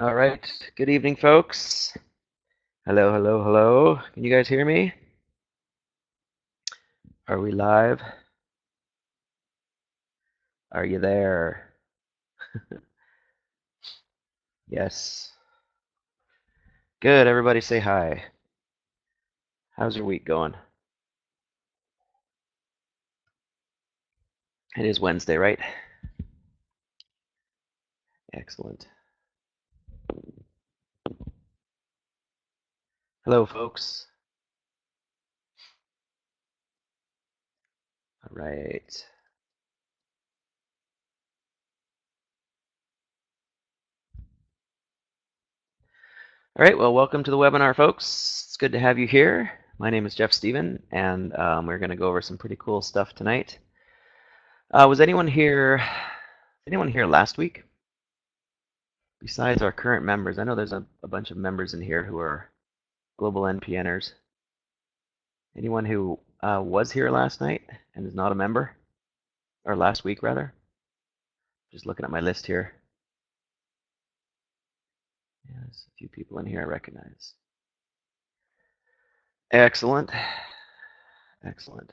All right. Good evening, folks. Hello, hello, hello. Can you guys hear me? Are we live? Are you there? Yes. Good. Everybody say hi. How's your week going? It is Wednesday, right? Excellent. Hello, folks. All right. All right. Well, welcome to the webinar, folks. It's good to have you here. My name is Jeff Stephen, and we're going to go over some pretty cool stuff tonight. Was anyone here? Anyone here last week? Besides our current members, I know there's a bunch of members in here who are global NPNers. Anyone who was here last night and is not a member, or last week rather? Just looking at my list here. Yeah, there's a few people in here I recognize. Excellent. Excellent.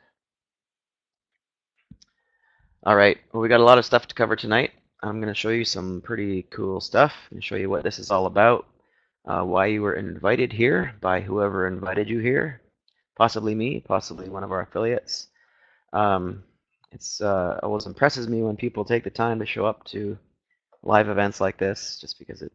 All right, well, we got a lot of stuff to cover tonight. I'm going to show you some pretty cool stuff and show you what this is all about, why you were invited here by whoever invited you here, possibly me, possibly one of our affiliates. It always impresses me when people take the time to show up to live events like this, just because it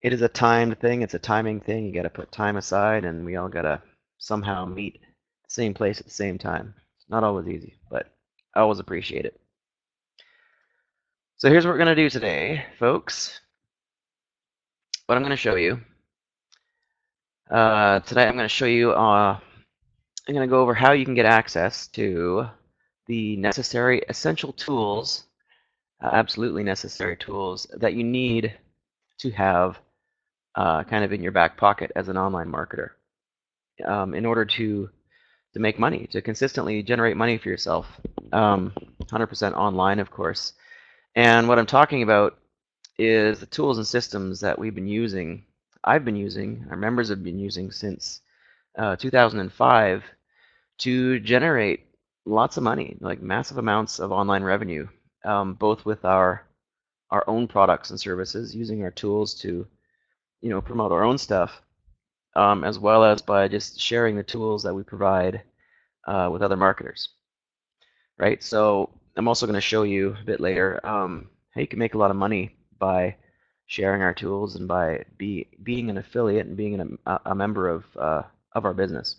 is a timed thing. It's a timing thing. You got to put time aside, and we all got to somehow meet the same place at the same time. It's not always easy, but I always appreciate it. So here's what we're going to do today, folks. What I'm going to show you. Today I'm going to show you, I'm going to go over how you can get access to the necessary essential tools, absolutely necessary tools that you need to have kind of in your back pocket as an online marketer in order to make money, to consistently generate money for yourself, 100% online, of course. And what I'm talking about is the tools and systems that we've been using, I've been using, our members have been using since 2005 to generate lots of money, like massive amounts of online revenue, both with our own products and services, using our tools to promote our own stuff, as well as by just sharing the tools that we provide with other marketers, right? So I'm also going to show you a bit later how you can make a lot of money by sharing our tools and by being an affiliate and being a member of our business.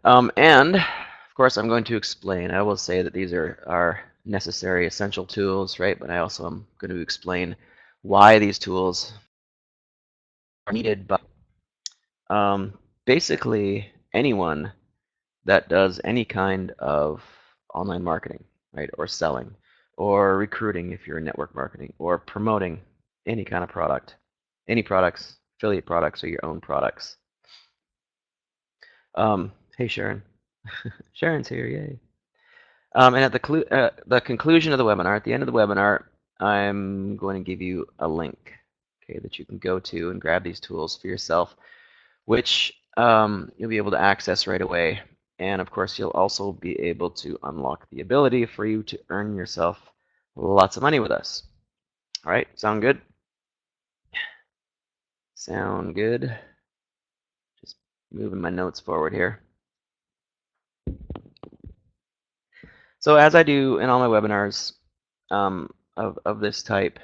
And of course, I'm going to explain. I will say that these are necessary, essential tools, right? But I also am going to explain why these tools are needed by basically anyone that does any kind of online marketing, right? Or selling, or recruiting if you're in network marketing, or promoting any kind of product, any products, affiliate products, or your own products. Hey, Sharon. Sharon's here, yay. And at the conclusion of the webinar, at the end of the webinar, I'm going to give you a link, okay, that you can go to and grab these tools for yourself, which you'll be able to access right away. And of course, you'll also be able to unlock the ability for you to earn yourself lots of money with us. All right, sound good? Sound good? Just moving my notes forward here. So as I do in all my webinars of this type,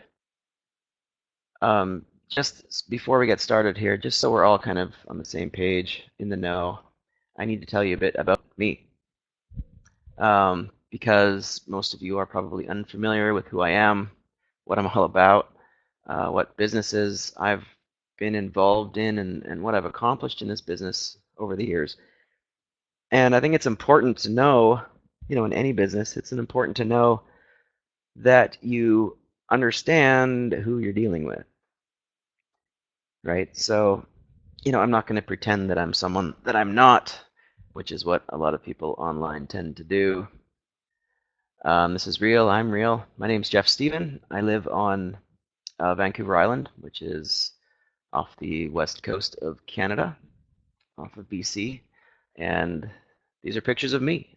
just before we get started here, just so we're all kind of on the same page, in the know, I need to tell you a bit about me. Because most of you are probably unfamiliar with who I am, what I'm all about, what businesses I've been involved in, and what I've accomplished in this business over the years. And I think it's important to know, in any business, it's important to know that you understand who you're dealing with, right? So, I'm not going to pretend that I'm someone that I'm not, which is what a lot of people online tend to do. This is real. I'm real. My name's Jeff Stephen. I live on Vancouver Island, which is off the west coast of Canada, off of BC. And these are pictures of me.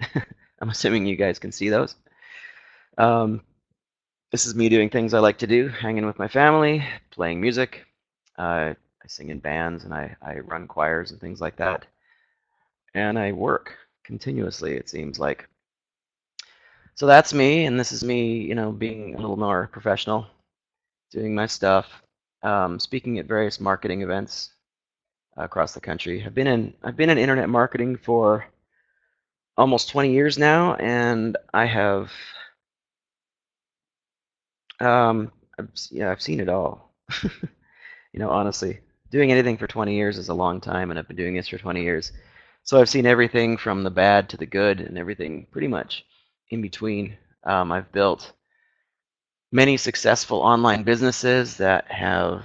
I'm assuming you guys can see those. Um, this is me doing things I like to do, hanging with my family, playing music. I sing in bands and I run choirs and things like that. And I work continuously, it seems like. So that's me, and this is me, being a little more professional, doing my stuff, speaking at various marketing events across the country. I've been in internet marketing for almost 20 years now, and I have I've seen it all. Honestly, doing anything for 20 years is a long time, and I've been doing this for 20 years. So I've seen everything from the bad to the good, and everything pretty much in between. I've built many successful online businesses that have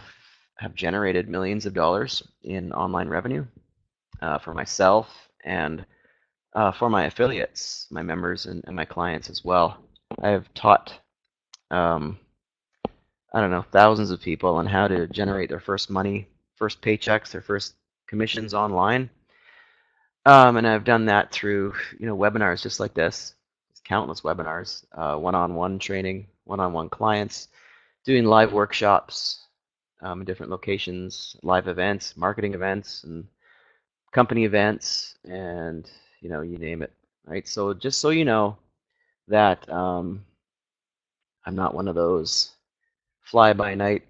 generated millions of dollars in online revenue for myself and for my affiliates, my members, and my clients as well. I have taught, um, I don't know, thousands of people on how to generate their first money, first paychecks, their first commissions online. And I've done that through, webinars just like this, countless webinars, one-on-one training, one-on-one clients, doing live workshops in different locations, live events, marketing events, and company events, and you name it, right? So just so you know that I'm not one of those fly-by-night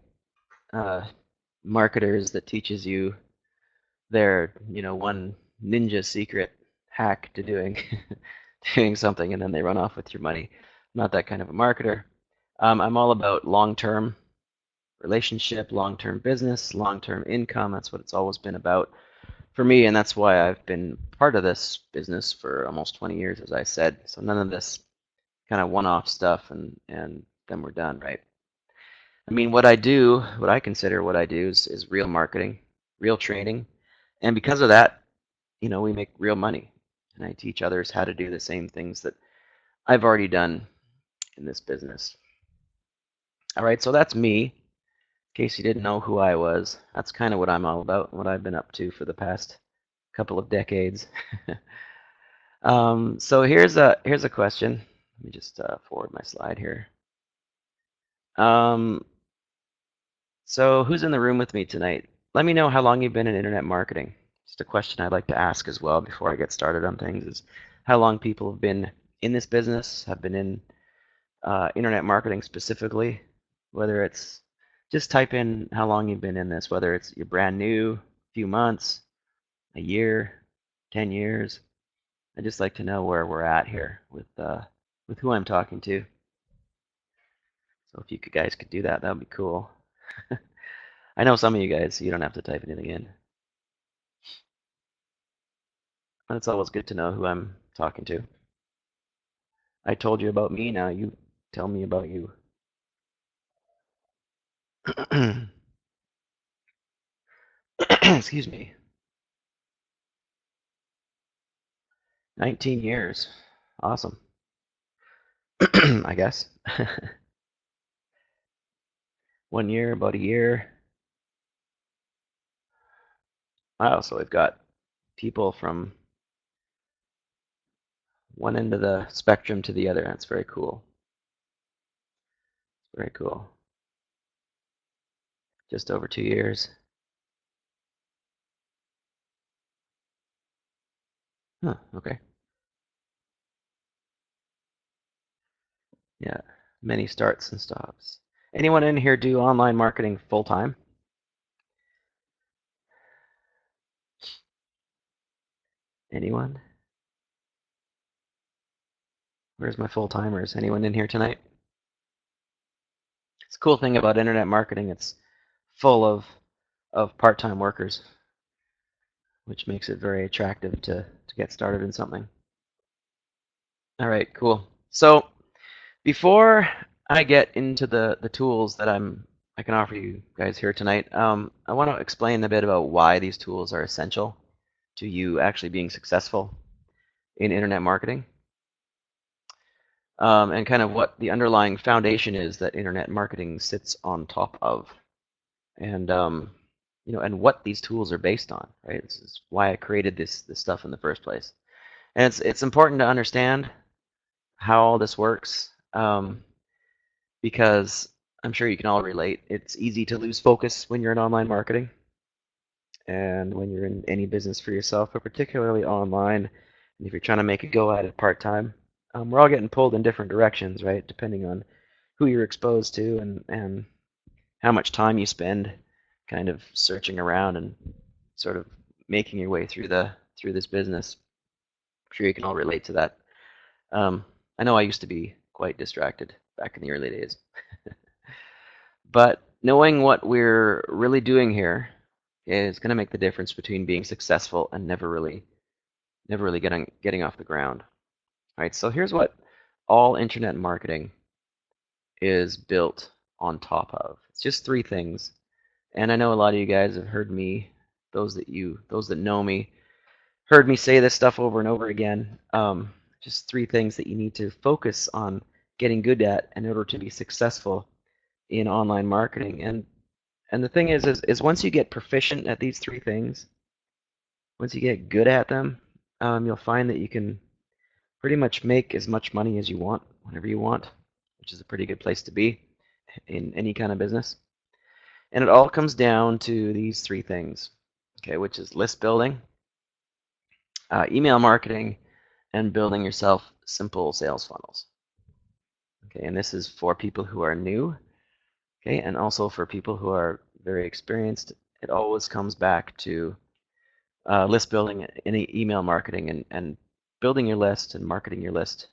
uh, marketers that teaches you their one ninja secret hack to doing doing something and then they run off with your money. I'm not that kind of a marketer. I'm all about long-term relationship, long-term business, long-term income. That's what it's always been about for me, and that's why I've been part of this business for almost 20 years, as I said. So none of this kind of one-off stuff and then we're done, right? I mean, what I consider what I do is real marketing, real training, and because of that, we make real money. And I teach others how to do the same things that I've already done in this business. All right, so that's me. In case you didn't know who I was, that's kind of what I'm all about, what I've been up to for the past couple of decades. So here's a question. Let me just forward my slide here. So who's in the room with me tonight? Let me know how long you've been in internet marketing. Just a question I'd like to ask as well before I get started on things is how long people have been in this business, have been in internet marketing specifically, whether it's just type in how long you've been in this, whether it's you're brand new, a few months, a year, 10 years. I'd just like to know where we're at here with who I'm talking to. So if you guys could do that, that would be cool. I know some of you guys, so you don't have to type anything in. But it's always good to know who I'm talking to. I told you about me, now you tell me about you. Excuse me. 19 years. Awesome. I guess. 1 year, about a year. Wow, so we've got people from one end of the spectrum to the other. That's very cool. Very cool. Just over 2 years. Huh, okay. Yeah, many starts and stops. Anyone in here do online marketing full time? Anyone? Where's my full timers? Anyone in here tonight? It's a cool thing about internet marketing. It's full of part-time workers, which makes it very attractive to get started in something. All right, cool. So before I get into the tools that I can offer you guys here tonight, I want to explain a bit about why these tools are essential to you actually being successful in internet marketing. and kind of what the underlying foundation is that internet marketing sits on top of, and and what these tools are based on. Right, this is why I created this stuff in the first place, and it's important to understand how all this works, because I'm sure you can all relate. It's easy to lose focus when you're in online marketing and when you're in any business for yourself, but particularly online. And if you're trying to make a go at it part time, we're all getting pulled in different directions, right? Depending on who you're exposed to and how much time you spend kind of searching around and sort of making your way through this business. I'm sure you can all relate to that. I know I used to be quite distracted back in the early days. But knowing what we're really doing here is going to make the difference between being successful and never really getting off the ground. All right, so here's what all internet marketing is built on top of. It's just three things. And I know a lot of you guys have heard me, those that know me, heard me say this stuff over and over again. Just three things that you need to focus on getting good at in order to be successful in online marketing. And the thing is once you get proficient at these three things, once you get good at them, you'll find that you can pretty much make as much money as you want, whenever you want, which is a pretty good place to be in any kind of business. And it all comes down to these three things, okay, which is list building, email marketing, and building yourself simple sales funnels. Okay, and this is for people who are new, okay, and also for people who are very experienced. It always comes back to list building and email marketing and building your list and marketing your list,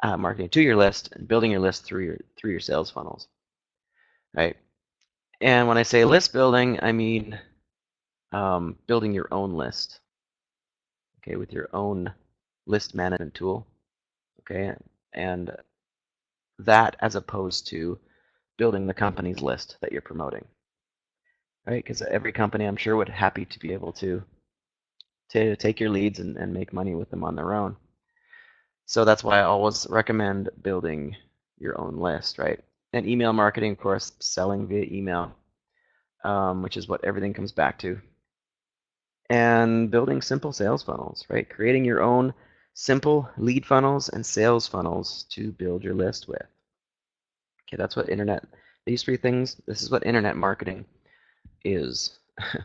marketing to your list and building your list through your sales funnels, right? And when I say list building, I mean building your own list, okay, with your own list management tool, okay, and that as opposed to building the company's list that you're promoting, right? Because every company, I'm sure, would happy to be able to take your leads and make money with them on their own. So that's why I always recommend building your own list, right? And email marketing, of course, selling via email, which is what everything comes back to. And building simple sales funnels, right? Creating your own simple lead funnels and sales funnels to build your list with. Okay, that's what these three things, this is what internet marketing is,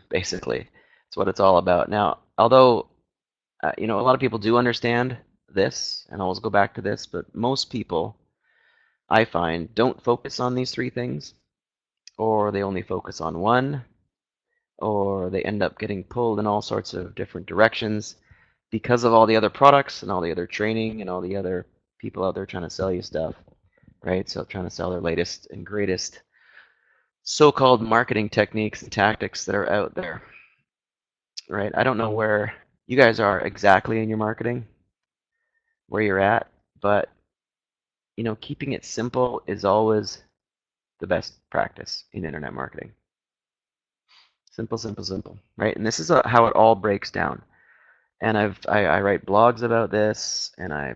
basically. It's what it's all about. Now, although, a lot of people do understand this, and I'll always go back to this, but most people, I find, don't focus on these three things, or they only focus on one, or they end up getting pulled in all sorts of different directions because of all the other products and all the other training and all the other people out there trying to sell you stuff, right? So trying to sell their latest and greatest so-called marketing techniques and tactics that are out there, right? I don't know where you guys are exactly in your marketing, where you're at, but keeping it simple is always the best practice in internet marketing. Simple, simple, simple, right? And this is how it all breaks down. And I write blogs about this, and I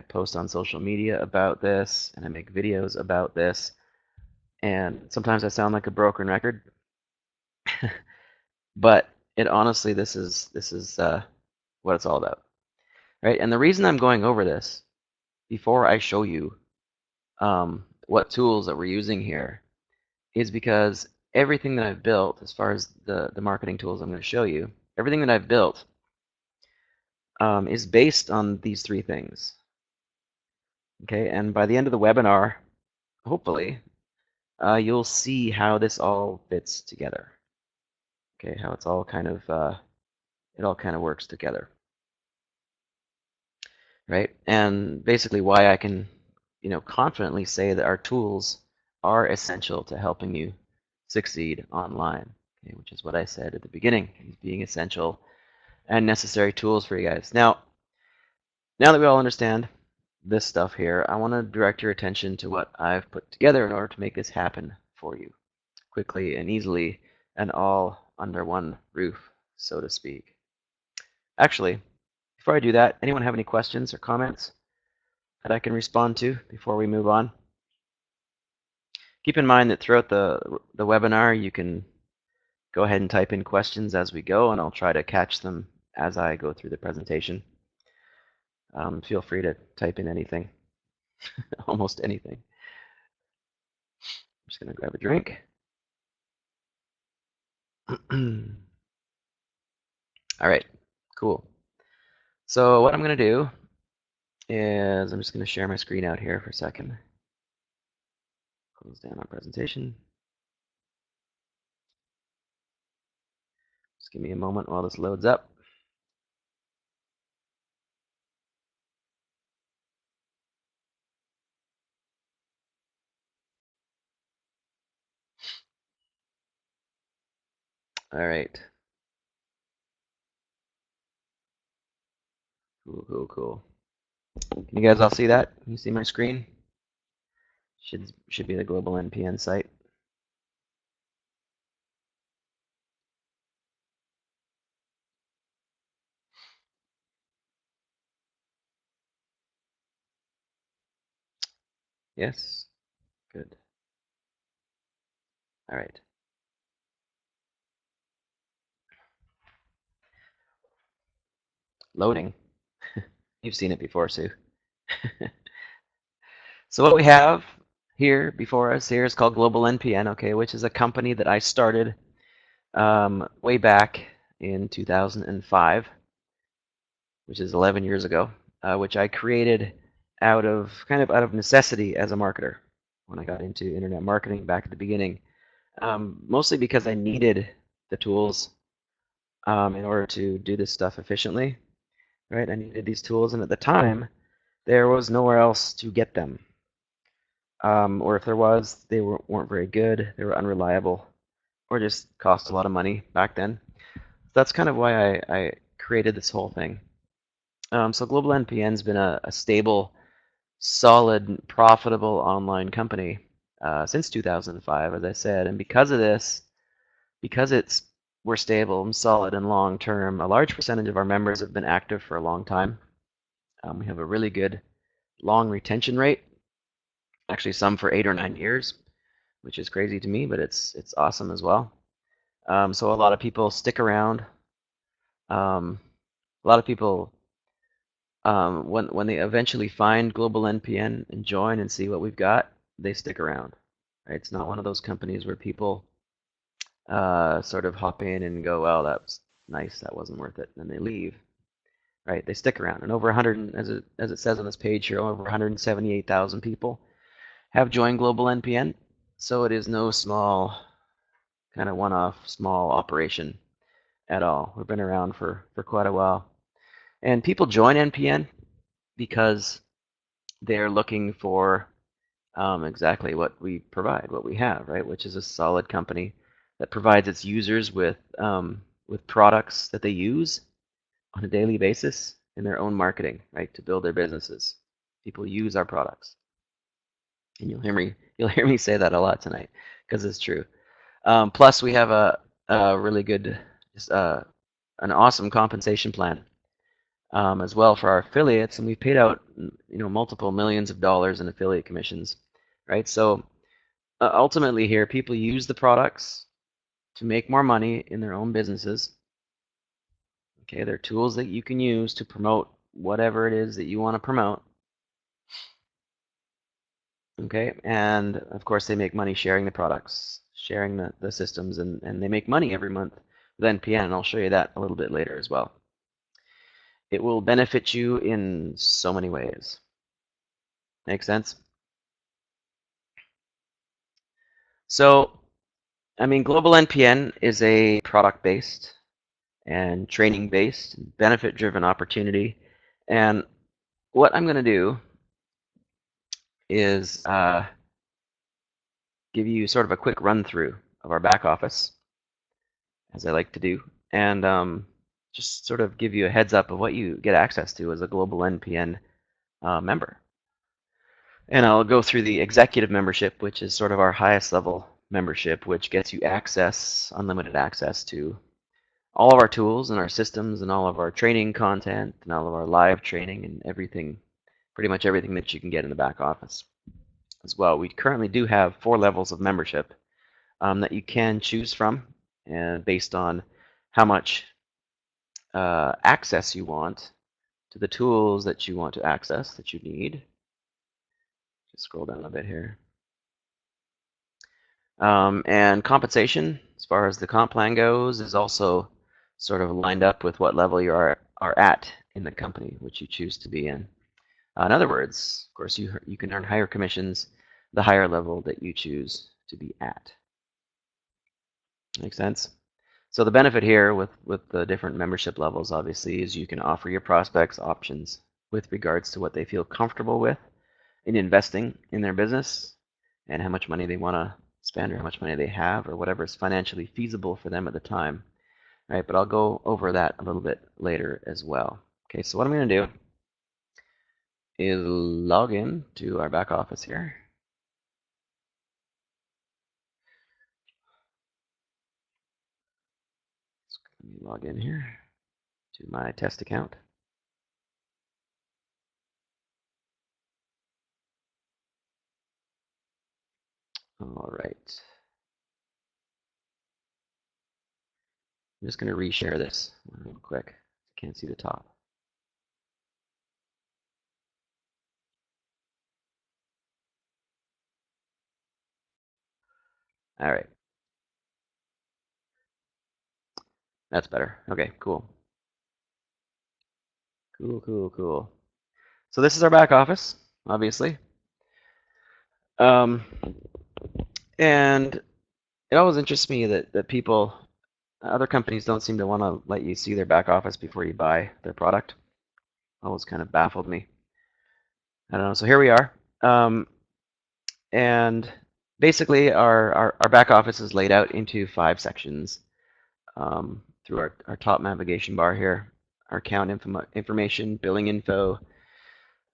post on social media about this, and I make videos about this. And sometimes I sound like a broken record, but honestly, this is what it's all about, right? And the reason I'm going over this before I show you what tools that we're using here is because everything that I've built, as far as the marketing tools I'm going to show you, everything that I've built is based on these three things. Okay, and by the end of the webinar, hopefully, you'll see how this all fits together. Okay, how it's all kind of it all kind of works together, right? And basically, why I can, confidently say that our tools are essential to helping you succeed online. Okay, which is what I said at the beginning, being essential and necessary tools for you guys. Now that we all understand this stuff here, I want to direct your attention to what I've put together in order to make this happen for you quickly and easily and all under one roof, so to speak. Actually, before I do that, anyone have any questions or comments? that I can respond to before we move on. Keep in mind that throughout the webinar, you can go ahead and type in questions as we go, and I'll try to catch them as I go through the presentation. Feel free to type in anything, almost anything. I'm just going to grab a drink. All right, cool. So what I'm going to do is I'm just going to share my screen out here for a second. Close down our presentation. Just give me a moment while this loads up. All right. Cool. Can you guys all see that? Can you see my screen? Should be the GlobalNPN site. Yes? Good. All right. Loading. You've seen it before, Sue. So what we have here before us here is called GlobalNPN, okay, which is a company that I started way back in 2005, which is 11 years ago, which I created out of necessity as a marketer when I got into internet marketing back at the beginning, mostly because I needed the tools in order to do this stuff efficiently, right? I needed these tools, and at the time, there was nowhere else to get them. Or if there was, they weren't very good, they were unreliable, or just cost a lot of money back then. That's kind of why I created this whole thing. So GlobalNPN's been a stable, solid, profitable online company since 2005, as I said, and because of this, because we're stable and solid and long term, a large percentage of our members have been active for a long time. We have a really good long retention rate, actually some for 8 or 9 years, which is crazy to me, but it's awesome as well. So a lot of people stick around. A lot of people, when they eventually find GlobalNPN and join and see what we've got, they stick around. Right? It's not one of those companies where people sort of hop in and go, well, that's nice, that wasn't worth it, and then they leave. Right? They stick around, and over 100, as it says on this page here, over 178,000 people have joined GlobalNPN. So it is no small kind of one-off small operation at all. We've been around for quite a while. And people join NPN because they're looking for exactly what we provide, what we have, right? Which is a solid company that provides its users with products that they use on a daily basis in their own marketing, right, to build their businesses. People use our products, and you'll hear me say that a lot tonight because it's true. Plus, we have a really good, an awesome compensation plan as well for our affiliates, and we've paid out multiple millions of dollars in affiliate commissions, right? So ultimately, here people use the products to make more money in their own businesses. Okay, they're tools that you can use to promote whatever it is that you want to promote. Okay, and of course they make money sharing the products, sharing the systems, and they make money every month with NPN, and I'll show you that a little bit later as well. It will benefit you in so many ways. Make sense? So, I mean, GlobalNPN is a product-based and training-based, benefit-driven opportunity. And what I'm going to do is give you sort of a quick run-through of our back office, as I like to do, and just sort of give you a heads up of what you get access to as a GlobalNPN member. And I'll go through the executive membership, which is sort of our highest level membership, which gets you access, unlimited access to all of our tools and our systems and all of our training content and all of our live training and everything pretty much everything that you can get in the back office as well. We currently do have 4 levels of membership that you can choose from, and based on how much access you want to the tools that you want to access, that you need. Just scroll down a bit here. And compensation, as far as the comp plan goes, is also sort of lined up with what level you are at in the company, which you choose to be in. In other words, of course, you can earn higher commissions the higher level that you choose to be at. Make sense? So the benefit here with the different membership levels, obviously, is you can offer your prospects options with regards to what they feel comfortable with in investing in their business and how much money they want to spend or how much money they have or whatever is financially feasible for them at the time. All right, but I'll go over that a little bit later as well. Okay, so what I'm going to do is log in to our back office here. Let me log in here to my test account. All right. I'm just going to reshare this real quick. Can't see the top. All right. That's better. Okay, cool. Cool. So this is our back office, obviously. And it always interests me that people, other companies don't seem to want to let you see their back office before you buy their product. Always kind of baffled me. I don't know. So here we are. And basically our back office is laid out into 5 sections through our top navigation bar here. Our account information, billing info,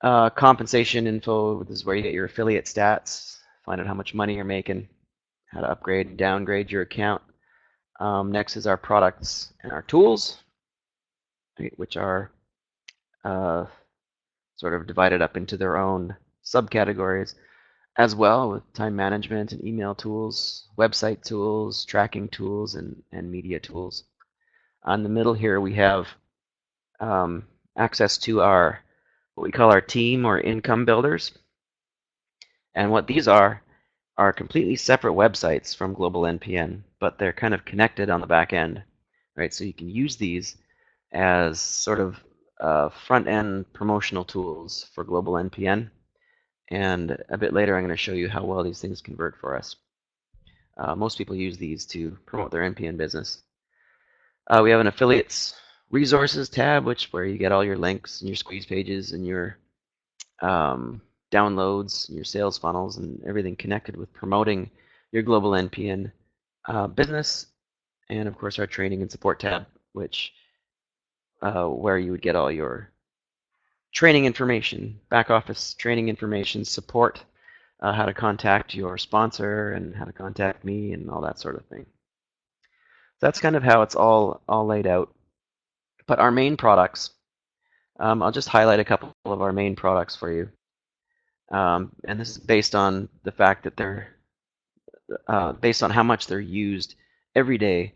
compensation info. This is where you get your affiliate stats, find out how much money you're making, how to upgrade and downgrade your account. Next is our products and our tools, right, which are sort of divided up into their own subcategories as well, with time management and email tools, website tools, tracking tools, and media tools. On the middle here, we have access to our what we call our team or income builders. And what these are completely separate websites from GlobalNPN, but they're kind of connected on the back end, right? So you can use these as sort of front-end promotional tools for GlobalNPN. And a bit later, I'm going to show you how well these things convert for us. Most people use these to promote their NPN business. We have an affiliates resources tab, where you get all your links and your squeeze pages and your downloads, and your sales funnels, and everything connected with promoting your GlobalNPN business. And of course, our training and support tab, which where you would get all your training information, back office training information, support, how to contact your sponsor and how to contact me and all that sort of thing. That's kind of how it's all laid out. But our main products, I'll just highlight a couple of our main products for you. And this is based on the fact that they're based on how much they're used every day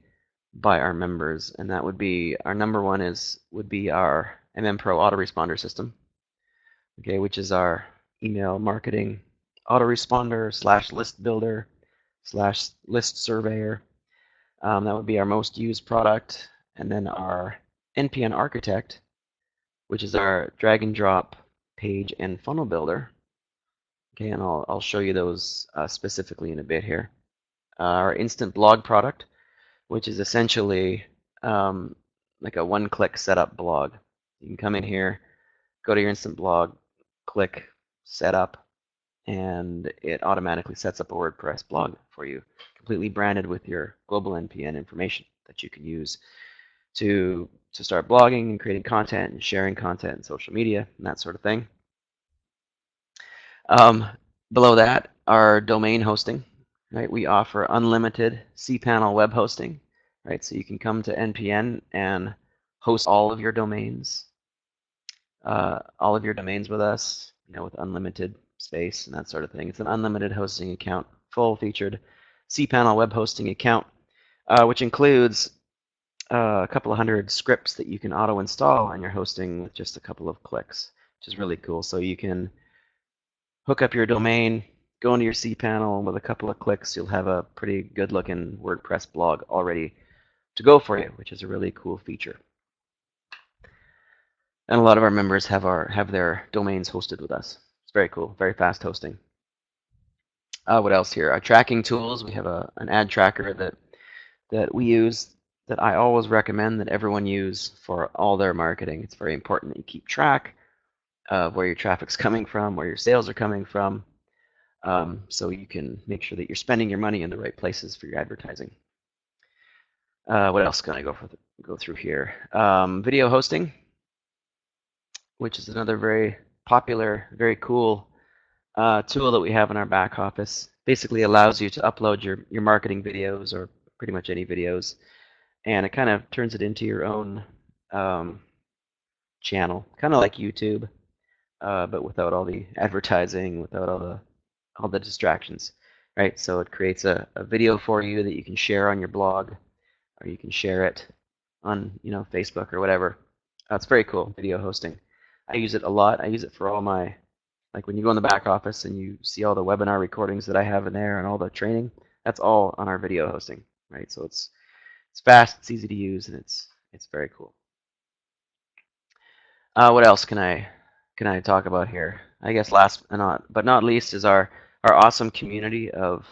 by our members, and that would be our number one would be our Pro autoresponder system, okay, which is our email marketing autoresponder / list builder / list surveyor. That would be our most used product, and then our NPN Architect, which is our drag and drop page and funnel builder. Okay, and I'll show you those specifically in a bit here. Our instant blog product, which is essentially like a one-click setup blog. You can come in here, go to your instant blog, click setup, and it automatically sets up a WordPress blog for you, completely branded with your GlobalNPN information that you can use to start blogging and creating content and sharing content in social media and that sort of thing. Below that, our domain hosting. Right, we offer unlimited cPanel web hosting. Right, so you can come to NPN and host all of your domains with us. with unlimited space and that sort of thing. It's an unlimited hosting account, full-featured cPanel web hosting account, which includes a couple of hundred scripts that you can auto-install on your hosting with just a couple of clicks, which is really cool. So you can hook up your domain, go into your cPanel, with a couple of clicks, you'll have a pretty good-looking WordPress blog already to go for you, which is a really cool feature. And a lot of our members have their domains hosted with us. It's very cool, very fast hosting. What else here? Our tracking tools. We have an ad tracker that we use, that I always recommend that everyone use for all their marketing. It's very important that you keep track of where your traffic's coming from, where your sales are coming from, so you can make sure that you're spending your money in the right places for your advertising. What else can I go through here? Video hosting, which is another very popular, very cool tool that we have in our back office. Basically allows you to upload your marketing videos, or pretty much any videos, and it kind of turns it into your own channel, kind of like YouTube, but without all the advertising, without all the distractions, right? So it creates a video for you that you can share on your blog, or you can share it on Facebook or whatever. It's very cool, video hosting. I use it a lot. I use it for all my, like when you go in the back office and you see all the webinar recordings that I have in there and all the training, that's all on our video hosting, right? So it's fast, it's easy to use, and it's very cool. What else can I talk about here? I guess last but not least is our awesome community of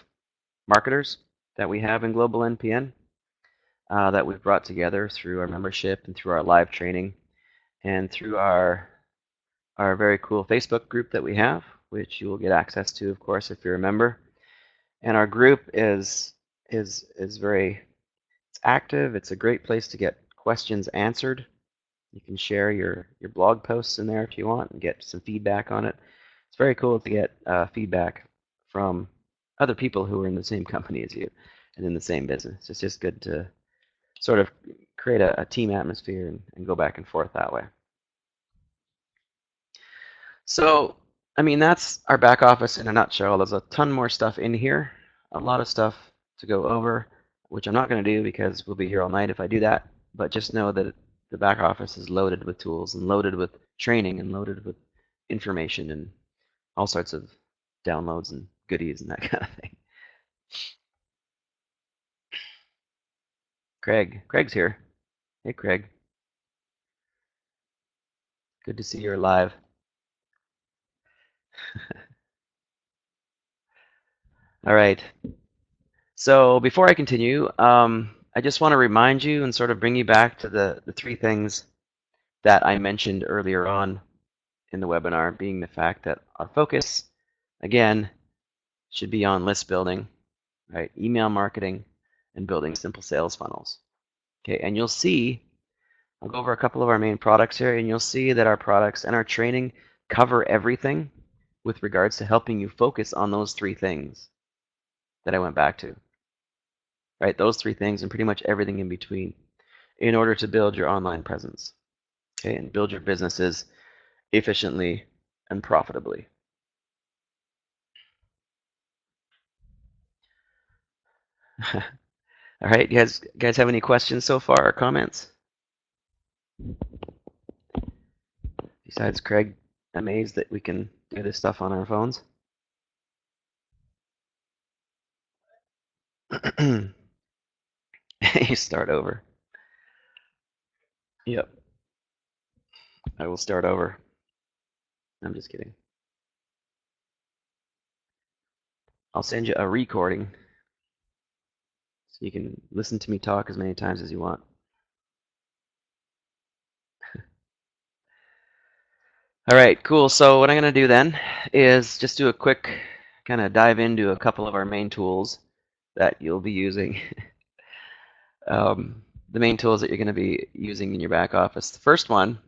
marketers that we have in GlobalNPN, that we've brought together through our membership and through our live training, and through our very cool Facebook group that we have, which you will get access to, of course, if you're a member. And our group is very, it's active. It's a great place to get questions answered. You can share your blog posts in there if you want and get some feedback on it. It's very cool to get feedback from other people who are in the same company as you and in the same business. It's just good to sort of create a team atmosphere and go back and forth that way. So, I mean, that's our back office in a nutshell. There's a ton more stuff in here, a lot of stuff to go over, which I'm not going to do because we'll be here all night if I do that. But just know that the back office is loaded with tools and loaded with training and loaded with information and all sorts of downloads and goodies and that kind of thing. Craig's here. Hey, Craig. Good to see you're live. All right. So before I continue, I just want to remind you and sort of bring you back to the three things that I mentioned earlier on in the webinar, being the fact that our focus, again, should be on list building, right? Email marketing and building simple sales funnels. Okay, and you'll see, I'll go over a couple of our main products here, and you'll see that our products and our training cover everything with regards to helping you focus on those three things that I went back to, right? Those three things and pretty much everything in between in order to build your online presence, okay, and build your businesses efficiently and profitably. All right, you guys have any questions so far or comments? Besides Craig, amazed that we can do this stuff on our phones. You start over. Yep. I will start over. I'm just kidding. I'll send you a recording so you can listen to me talk as many times as you want. All right, cool. So what I'm going to do then is just do a quick kind of dive into a couple of our main tools that you'll be using. The main tools that you're going to be using in your back office. The first one,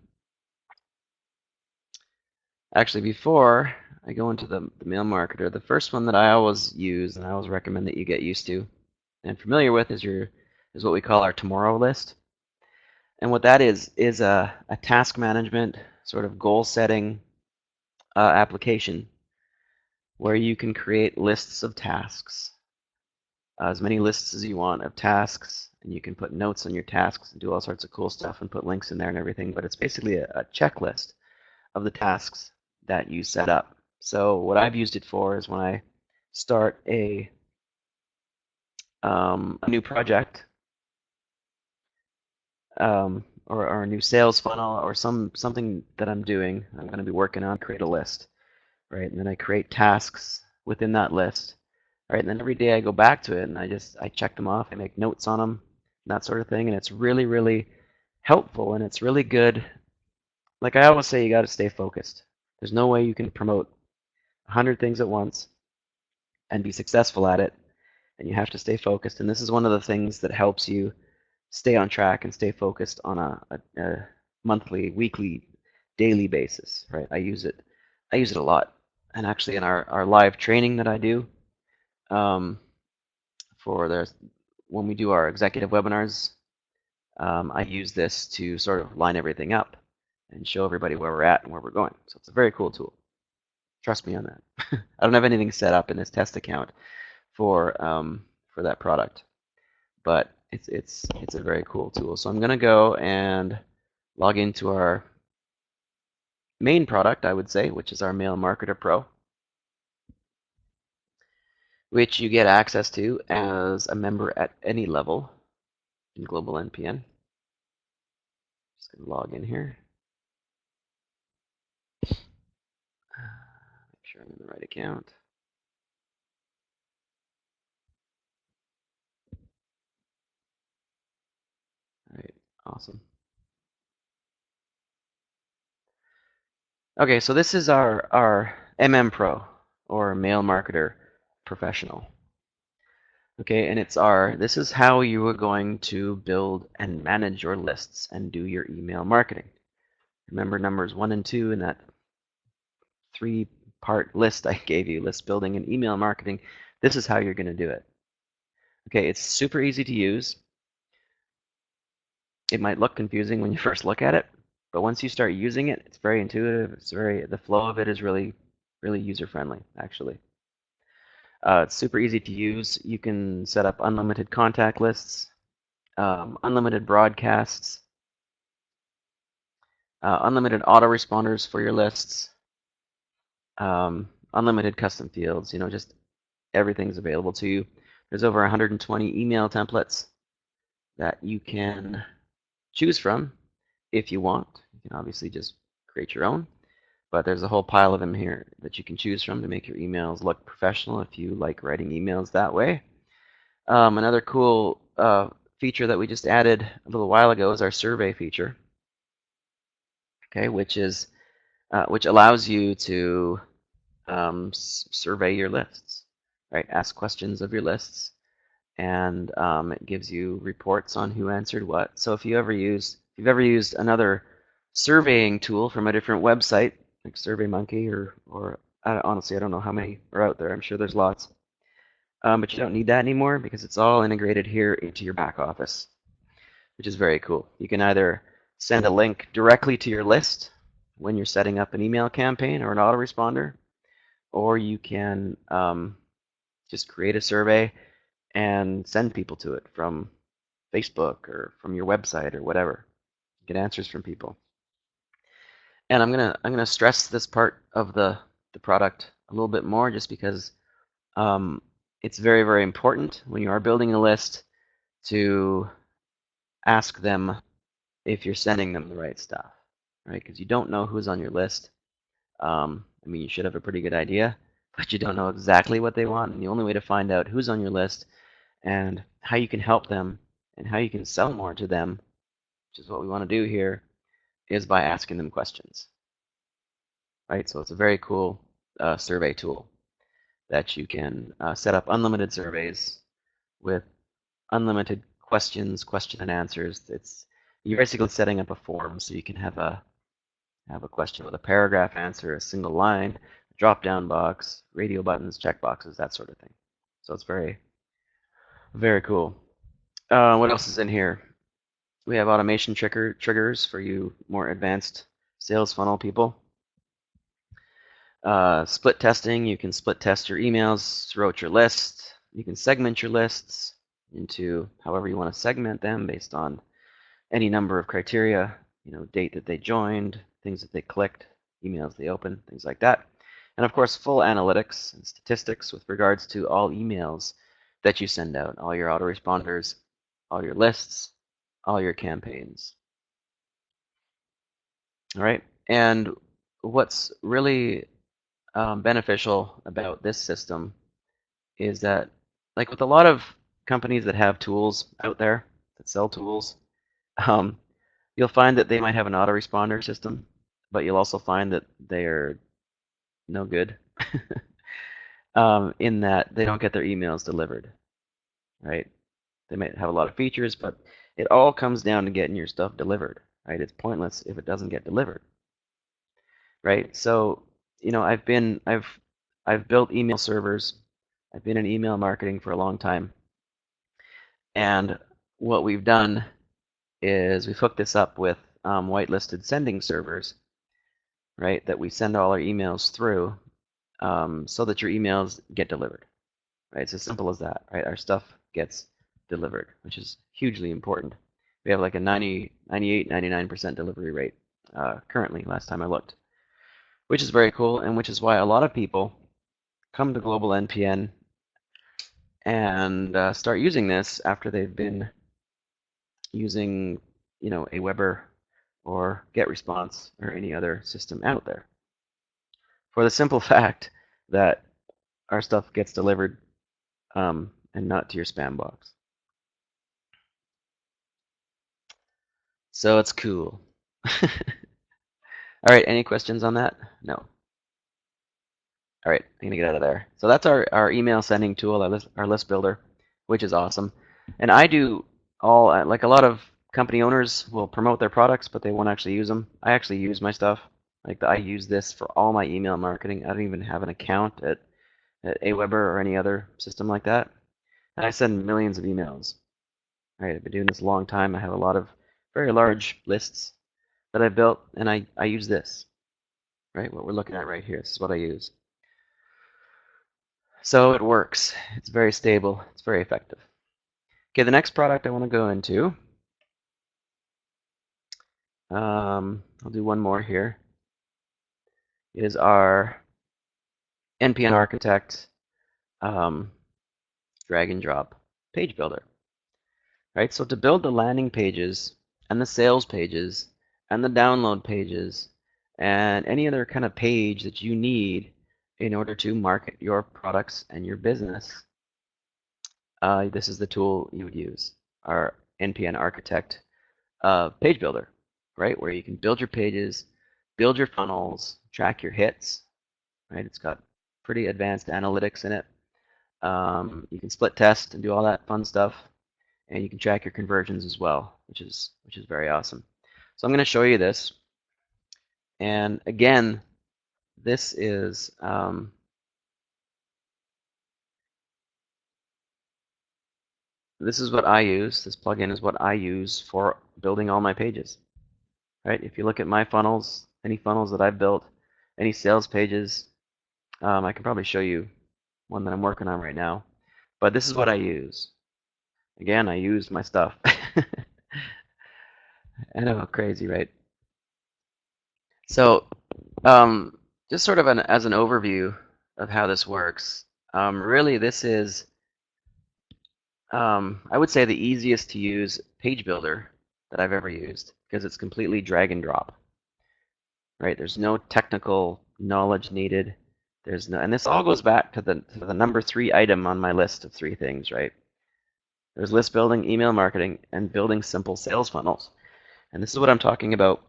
actually before I go into the mail marketer, the first one that I always use and I always recommend that you get used to and familiar with is what we call our tomorrow list. And what that is a task management, sort of goal setting application where you can create lists of tasks, as many lists as you want of tasks, and you can put notes on your tasks and do all sorts of cool stuff and put links in there and everything, but it's basically a checklist of the tasks that you set up. So what I've used it for is when I start a new project, or a new sales funnel, or something that I'm doing, I'm going to be working on, create a list, right? And then I create tasks within that list, right? And then every day I go back to it and I check them off, I make notes on them, that sort of thing, and it's really, really helpful, and it's really good. Like I always say, you got to stay focused. There's no way you can promote 100 things at once and be successful at it, and you have to stay focused. And this is one of the things that helps you stay on track and stay focused on a monthly, weekly, daily basis, right? I use it a lot. And actually in our live training that I do, for when we do our executive webinars, I use this to sort of line everything up and show everybody where we're at and where we're going. So it's a very cool tool. Trust me on that. I don't have anything set up in this test account for that product, but it's a very cool tool. So I'm going to go and log into our main product, I would say, which is our Mail Marketer Pro, which you get access to as a member at any level in GlobalNPN. Just going to log in here. Make sure I'm in the right account. All right, awesome. Okay, so this is our MM Pro, or Mail Marketer Professional. Okay, and this is how you are going to build and manage your lists and do your email marketing. Remember numbers 1 and 2 in that 3-part list I gave you, list building and email marketing. This is how you're going to do it. Okay, it's super easy to use. It might look confusing when you first look at it, but once you start using it, it's very intuitive. The flow of it is really, really user-friendly, actually. It's super easy to use. You can set up unlimited contact lists, unlimited broadcasts, unlimited autoresponders for your lists, unlimited custom fields. Just everything's available to you. There's over 120 email templates that you can choose from if you want. You can obviously just create your own, but there's a whole pile of them here that you can choose from to make your emails look professional if you like writing emails that way. Another cool feature that we just added a little while ago is our survey feature, okay, which allows you to survey your lists, right? Ask questions of your lists, and it gives you reports on who answered what. So if you've ever used another surveying tool from a different website, like SurveyMonkey, or honestly, I don't know how many are out there. I'm sure there's lots. But you don't need that anymore because it's all integrated here into your back office, which is very cool. You can either send a link directly to your list when you're setting up an email campaign or an autoresponder, or you can just create a survey and send people to it from Facebook or from your website or whatever. Get answers from people. And I'm gonna stress this part of the product a little bit more, just because it's very, very important when you are building a list to ask them if you're sending them the right stuff, right? Because you don't know who's on your list. I mean, you should have a pretty good idea, but you don't know exactly what they want. And the only way to find out who's on your list and how you can help them and how you can sell more to them, which is what we want to do here, is by asking them questions, right? So it's a very cool survey tool that you can set up unlimited surveys with unlimited questions, question and answers. You're basically setting up a form, so you can have a question with a paragraph answer, a single line, a drop-down box, radio buttons, check boxes, that sort of thing. So it's very, very cool. What else is in here? We have automation triggers for you more advanced sales funnel people. Split testing, you can split test your emails throughout your list. You can segment your lists into however you want to segment them based on any number of criteria, date that they joined, things that they clicked, emails they opened, things like that. And of course, full analytics and statistics with regards to all emails that you send out, all your autoresponders, all your lists, all your campaigns. All right. And what's really beneficial about this system is that, like with a lot of companies that have tools out there that sell tools, um, you'll find that they might have an autoresponder system, but you'll also find that they're no good in that they don't get their emails delivered, right? They might have a lot of features, but it all comes down to getting your stuff delivered, right? It's pointless if it doesn't get delivered, right? So, I've built email servers. I've been in email marketing for a long time, and what we've done is we've hooked this up with whitelisted sending servers, right? That we send all our emails through, so that your emails get delivered, right? It's as simple as that, right? Our stuff gets delivered, which is hugely important. We have like a 90, 98, 99% delivery rate currently, last time I looked, which is very cool, and which is why a lot of people come to GlobalNPN and start using this after they've been using, Aweber or GetResponse or any other system out there. For the simple fact that our stuff gets delivered and not to your spam box. So it's cool. All right, any questions on that? No. All right, I'm gonna get out of there. So that's our email sending tool, our list builder, which is awesome. And I do all, like a lot of company owners will promote their products, but they won't actually use them. I actually use my stuff. Like I use this for all my email marketing. I don't even have an account at Aweber or any other system like that. And I send millions of emails. Right, I've been doing this a long time. I have a lot of very large lists that I've built, and I use this, right? What we're looking at right here. This is what I use. So it works. It's very stable. It's very effective. Okay, the next product I want to go into, I'll do one more here, is our NPN Architect drag and drop page builder. Right, so to build the landing pages and the sales pages and the download pages and any other kind of page that you need in order to market your products and your business, this is the tool you would use, our NPN Architect page builder, right? Where you can build your pages, build your funnels, track your hits, right? It's got pretty advanced analytics in it. You can split test and do all that fun stuff, and you can track your conversions as well, which is very awesome. So I'm going to show you this, and again, this is what I use. This plugin is what I use for building all my pages. Right? If you look at my funnels, any funnels that I've built, any sales pages, I can probably show you one that I'm working on right now. But this is what I use. Again, I use my stuff. I know, crazy, right? So, just sort of as an overview of how this works, really this is, I would say, the easiest to use page builder that I've ever used because it's completely drag and drop. Right? There's no technical knowledge needed. There's no, and this all goes back to the number 3 item on my list of 3 things, right? There's list building, email marketing, and building simple sales funnels. And this is what I'm talking about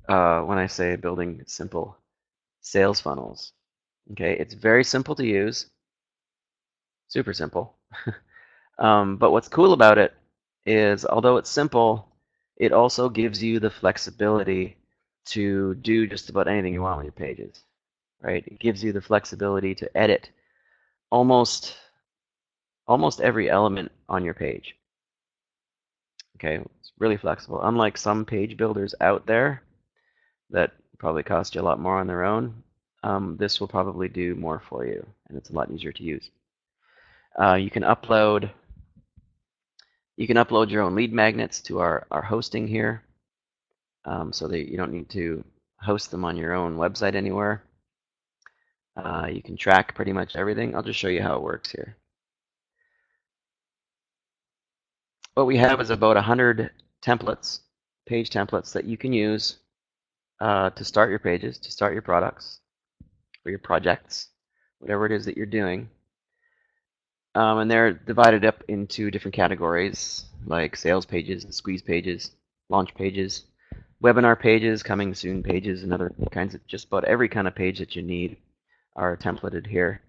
when I say building simple sales funnels. Okay, it's very simple to use, super simple. But what's cool about it is, although it's simple, it also gives you the flexibility to do just about anything you want with your pages, right? It gives you the flexibility to edit almost every element on your page. Okay, it's really flexible. Unlike some page builders out there that probably cost you a lot more on their own, this will probably do more for you, and it's a lot easier to use. You can upload your own lead magnets to our hosting here, so that you don't need to host them on your own website anywhere. You can track pretty much everything. I'll just show you how it works here. What we have is about 100 templates, page templates that you can use to start your pages, to start your products, or your projects, whatever it is that you're doing. And they're divided up into different categories, like sales pages, squeeze pages, launch pages, webinar pages, coming soon pages, and other kinds of, just about every kind of page that you need are templated here.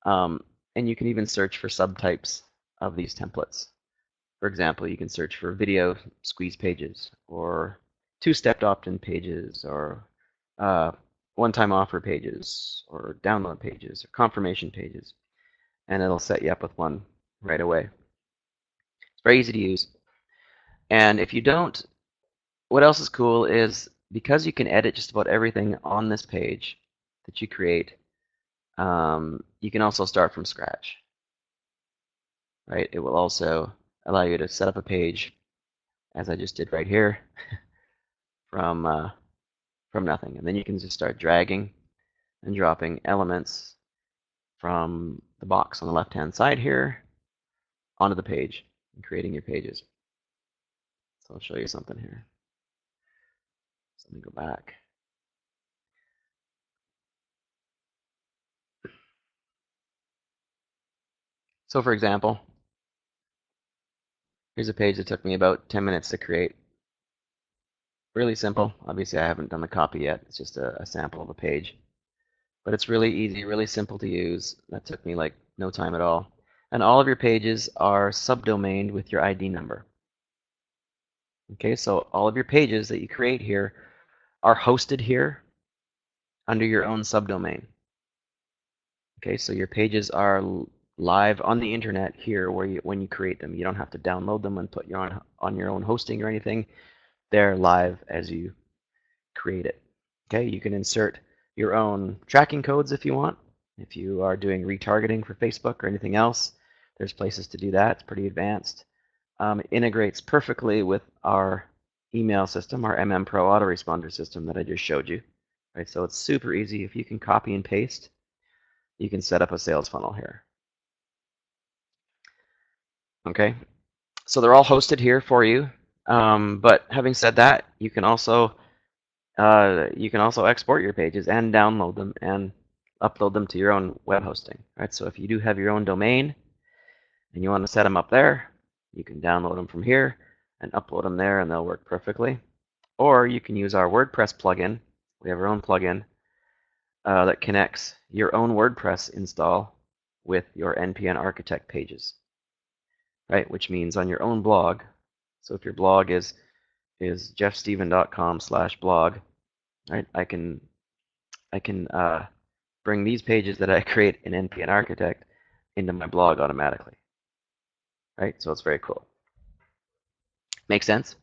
And you can even search for subtypes of these templates. For example, you can search for video squeeze pages, or two-step opt-in pages, or one-time offer pages, or download pages, or confirmation pages, and it'll set you up with one right away. It's very easy to use. And if you don't, what else is cool is because you can edit just about everything on this page that you create, you can also start from scratch. Right? It will also allow you to set up a page, as I just did right here, from nothing. And then you can just start dragging and dropping elements from the box on the left-hand side here onto the page and creating your pages. So I'll show you something here. So let me go back. So for example, here's a page that took me about 10 minutes to create. Really simple. Obviously, I haven't done the copy yet. It's just a sample of a page. But it's really easy, really simple to use. That took me like no time at all. And all of your pages are subdomained with your ID number. Okay, so all of your pages that you create here are hosted here under your own subdomain. Okay, so your pages are live on the internet here when you create them. You don't have to download them and put on your own hosting or anything. They're live as you create it. Okay, you can insert your own tracking codes if you want. If you are doing retargeting for Facebook or anything else, there's places to do that. It's pretty advanced. It integrates perfectly with our email system, our Pro autoresponder system that I just showed you. Right, so it's super easy. If you can copy and paste, you can set up a sales funnel here. Okay, so they're all hosted here for you. But having said that, you can also export your pages and download them and upload them to your own web hosting. Right, so if you do have your own domain and you want to set them up there, you can download them from here and upload them there, and they'll work perfectly. Or you can use our WordPress plugin. We have our own plugin that connects your own WordPress install with your NPN Architect pages, right? Which means on your own blog. So if your blog is jeffsteven.com/blog, right? I can bring these pages that I create in NPN Architect into my blog automatically, right? So it's very cool. Make sense?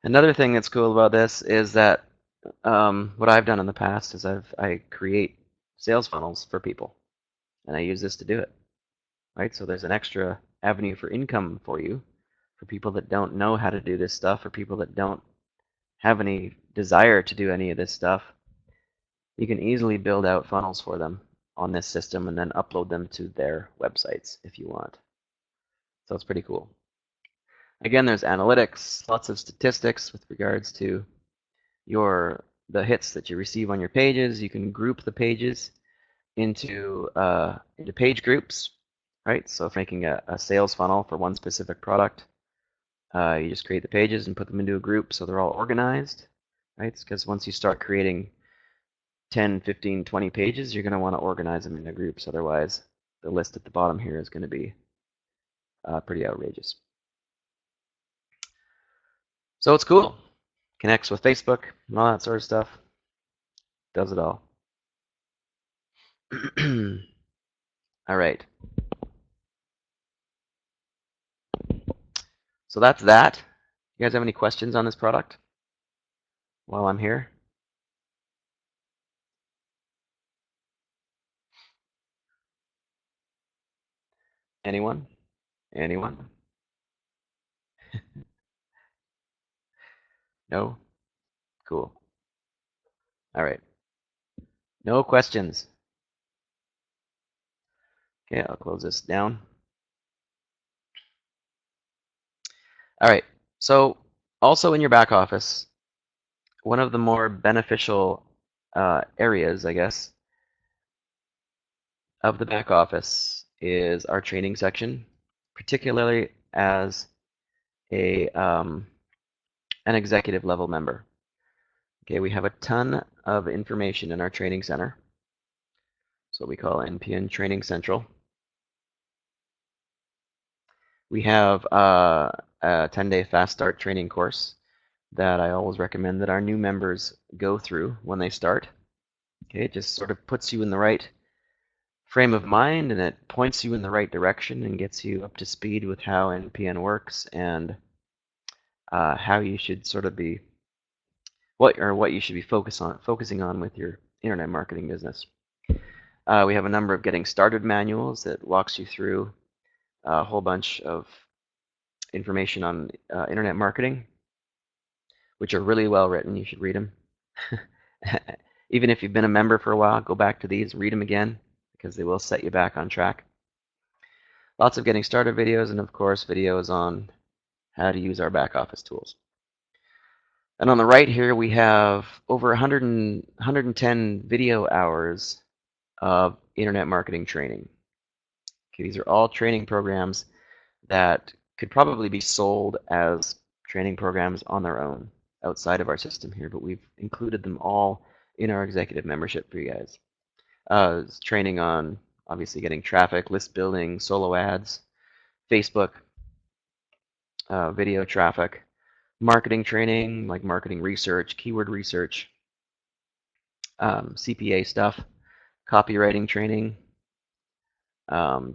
Another thing that's cool about this is that what I've done in the past is I create sales funnels for people, and I use this to do it, right? So there's an extra avenue for income for you, for people that don't know how to do this stuff, or people that don't have any desire to do any of this stuff. You can easily build out funnels for them on this system and then upload them to their websites if you want. So it's pretty cool. Again, there's analytics, lots of statistics with regards to the hits that you receive on your pages. You can group the pages into page groups, right? So if making a sales funnel for one specific product, you just create the pages and put them into a group so they're all organized, right? Because once you start creating 10, 15, 20 pages, you're going to want to organize them into groups. Otherwise, the list at the bottom here is going to be pretty outrageous. So it's cool. Connects with Facebook and all that sort of stuff. Does it all. All right. So that's that. You guys have any questions on this product while I'm here? Anyone? Anyone? No? Cool. All right. No questions. Okay, I'll close this down. All right. So also in your back office, one of the more beneficial areas, I guess, of the back office is our training section, particularly as a an executive level member. Okay, we have a ton of information in our training center. So we call NPN Training Central. We have a 10-day fast start training course that I always recommend that our new members go through when they start. Okay, it just sort of puts you in the right frame of mind and it points you in the right direction and gets you up to speed with how NPN works and how you should sort of be what you should be focusing on with your internet marketing business. We have a number of getting started manuals that walks you through a whole bunch of information on internet marketing, which are really well written. You should read them. Even if you've been a member for a while, go back to these, read them again, because they will set you back on track. Lots of getting started videos, and of course, videos on how to use our back office tools. And on the right here, we have over 110 video hours of internet marketing training. Okay, these are all training programs that could probably be sold as training programs on their own outside of our system here, but we've included them all in our executive membership for you guys. It's training on obviously getting traffic, list building, solo ads, Facebook, video traffic, marketing training like marketing research, keyword research, CPA stuff, copywriting training,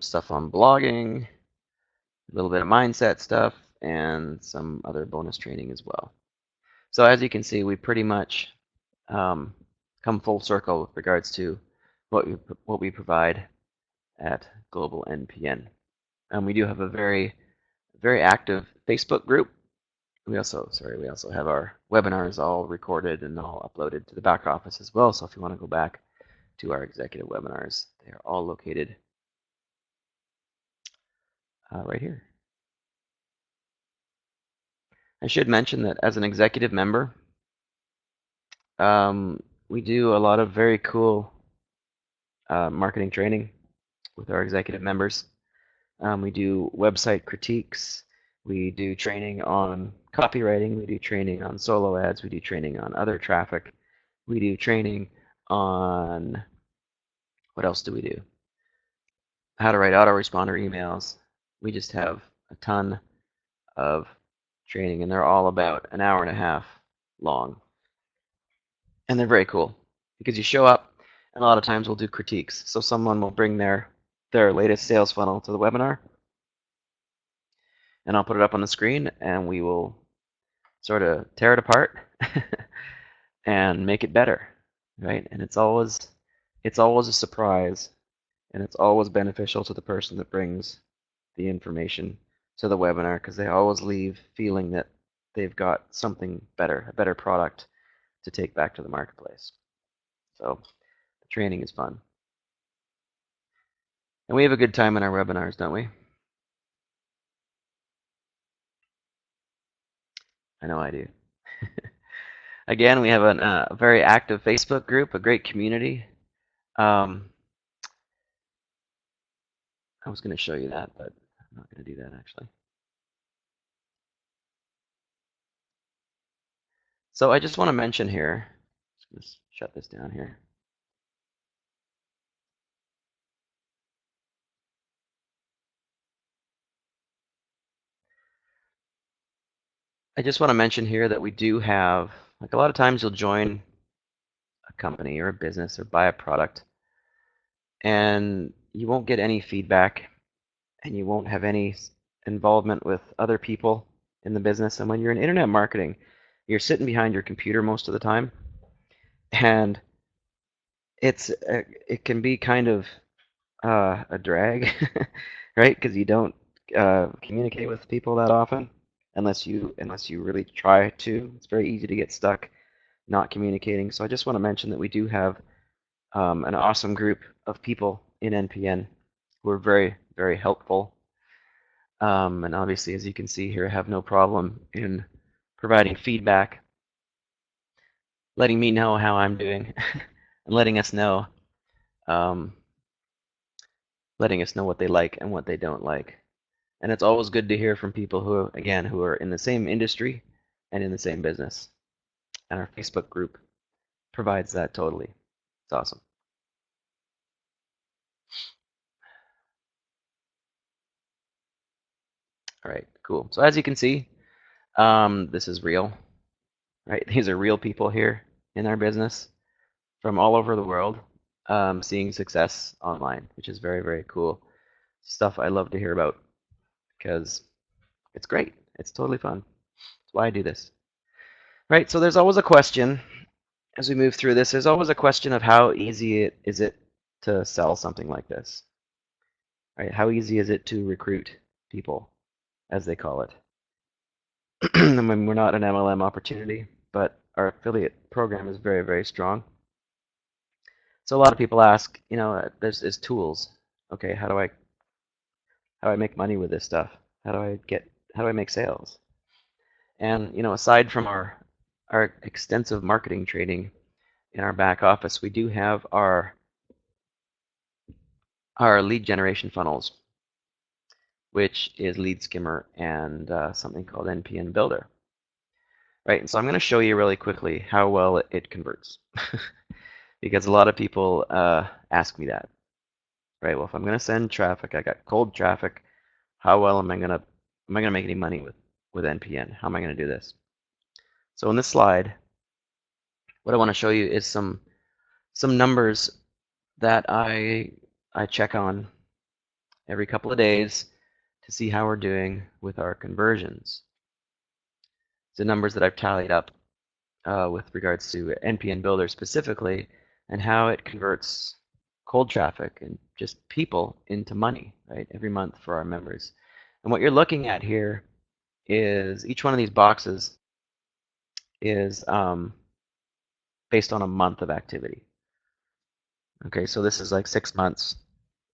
stuff on blogging, a little bit of mindset stuff, and some other bonus training as well. So as you can see, we pretty much come full circle with regards to what we provide at GlobalNPN. We do have a very active Facebook group. We also have our webinars all recorded and all uploaded to the back office as well. So if you want to go back to our executive webinars, they are all located right here. I should mention that as an executive member, we do a lot of very cool marketing training with our executive members. We do website critiques. We do training on copywriting. We do training on solo ads. We do training on other traffic. We do training on, what else do we do? How to write autoresponder emails. We just have a ton of training, and they're all about an hour and a half long. And they're very cool because you show up, and a lot of times we'll do critiques. So someone will bring their latest sales funnel to the webinar, and I'll put it up on the screen, and we will sort of tear it apart and make it better, right? And it's always a surprise, and it's always beneficial to the person that brings the information to the webinar because they always leave feeling that they've got something better, a better product to take back to the marketplace. So the training is fun. And we have a good time in our webinars, don't we? I know I do. Again, we have a very active Facebook group, a great community. I was going to show you that, but I'm not going to do that actually. So I just want to mention here, let's shut this down here. I just want to mention here that we do have, like a lot of times you'll join a company or a business or buy a product and you won't get any feedback and you won't have any involvement with other people in the business. And when you're in internet marketing, you're sitting behind your computer most of the time, and it can be kind of a drag right? Because you don't communicate with people that often, unless you really try to. It's very easy to get stuck not communicating. So I just want to mention that we do have an awesome group of people in NPN who are very, very helpful. And obviously, as you can see here, I have no problem in providing feedback, letting me know how I'm doing, and um, letting us know what they like and what they don't like. And it's always good to hear from people who, again, who are in the same industry and in the same business. And our Facebook group provides that totally. It's awesome. All right, cool. So as you can see, this is real, right? These are real people here in our business from all over the world, seeing success online, which is very, very cool. Stuff I love to hear about because it's great. It's totally fun. That's why I do this. Right, so there's always a question as we move through this. There's always a question of how easy is it to sell something like this, right? How easy is it to recruit people, as they call it? I mean, we're not an MLM opportunity, but our affiliate program is very, very strong. So a lot of people ask, there's tools. Okay, how do I make money with this stuff? How do I make sales? And aside from our extensive marketing training in our back office, we do have our lead generation funnels, which is Lead Skimmer and something called NPN Builder. Right, and so I'm going to show you really quickly how well it converts, because a lot of people ask me that. Right, well, if I'm going to send traffic, I got cold traffic. How well am I going to make any money with NPN? How am I going to do this? So in this slide, what I want to show you is some numbers that I check on every couple of days to see how we're doing with our conversions. The numbers that I've tallied up with regards to NPN Builder specifically, and how it converts cold traffic and just people into money, right, every month for our members. And what you're looking at here is each one of these boxes is based on a month of activity. Okay, so this is like 6 months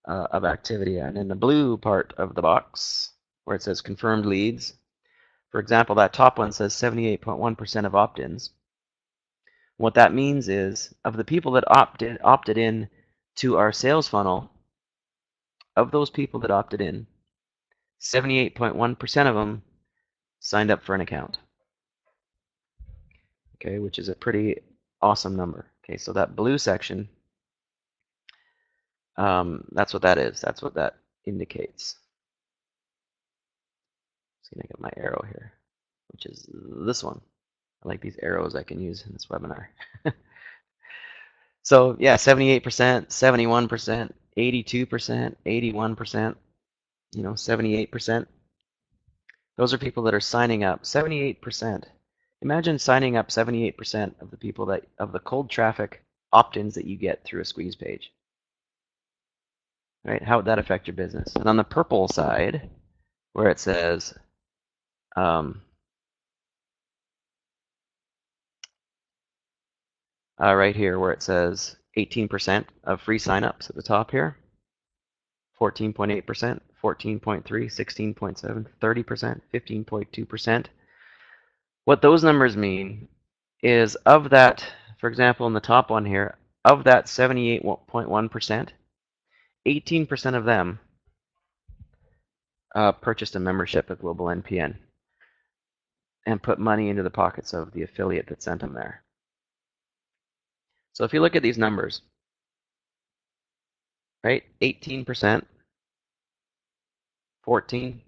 of activity. And in the blue part of the box, where it says confirmed leads, for example, that top one says 78.1% of opt-ins. What that means is, of the people that opted in to our sales funnel, of those people that opted in, 78.1% of them signed up for an account. Okay, which is a pretty awesome number. Okay, so that blue section, that's what that is. That's what that indicates. So I'm gonna get my arrow here, which is this one. I like these arrows I can use in this webinar. So yeah, 78%, 71%, 82%, 81%, 78%. Those are people that are signing up. 78%. Imagine signing up 78% of the people of the cold traffic opt-ins that you get through a squeeze page. Right? How would that affect your business? And on the purple side, where it says right here, where it says 18% of free signups at the top here, 14.8%, 14.3, 16.7, 30%, 15.2%. What those numbers mean is, of that, for example, in the top one here, of that 78.1%, 18% of them purchased a membership at GlobalNPN and put money into the pockets of the affiliate that sent them there. So if you look at these numbers, right, 18%, 14,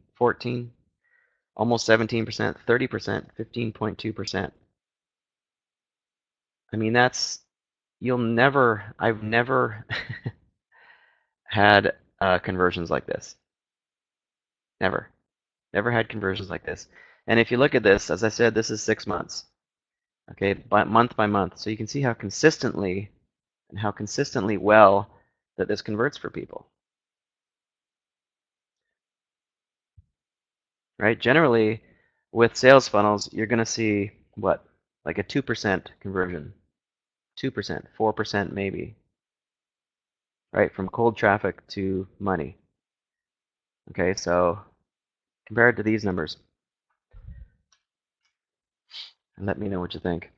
almost 17%, 30%, 15.2%. I mean, I've never had conversions like this. Never had conversions like this. And if you look at this, as I said, this is 6 months. Okay, month by month. So you can see how consistently well that this converts for people. right? Generally, with sales funnels, you're going to see what? Like a 2% conversion. 2%, 4% maybe, right? From cold traffic to money. Okay, so compare it to these numbers and let me know what you think.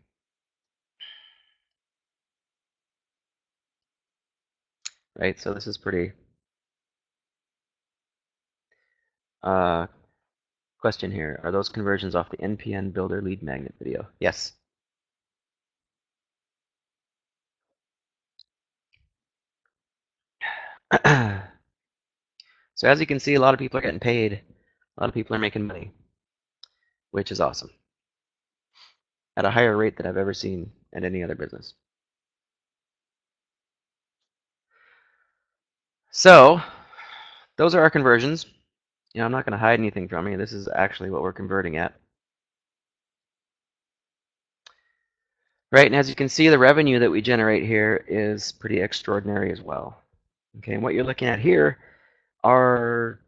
Right, so this is pretty. Question here, are those conversions off the NPN Builder lead magnet video? Yes. So as you can see, a lot of people are getting paid. A lot of people are making money, which is awesome. At a higher rate than I've ever seen at any other business. So those are our conversions. You know, I'm not going to hide anything from you. This is actually what we're converting at. Right, and as you can see, the revenue that we generate here is pretty extraordinary as well. Okay, and what you're looking at here are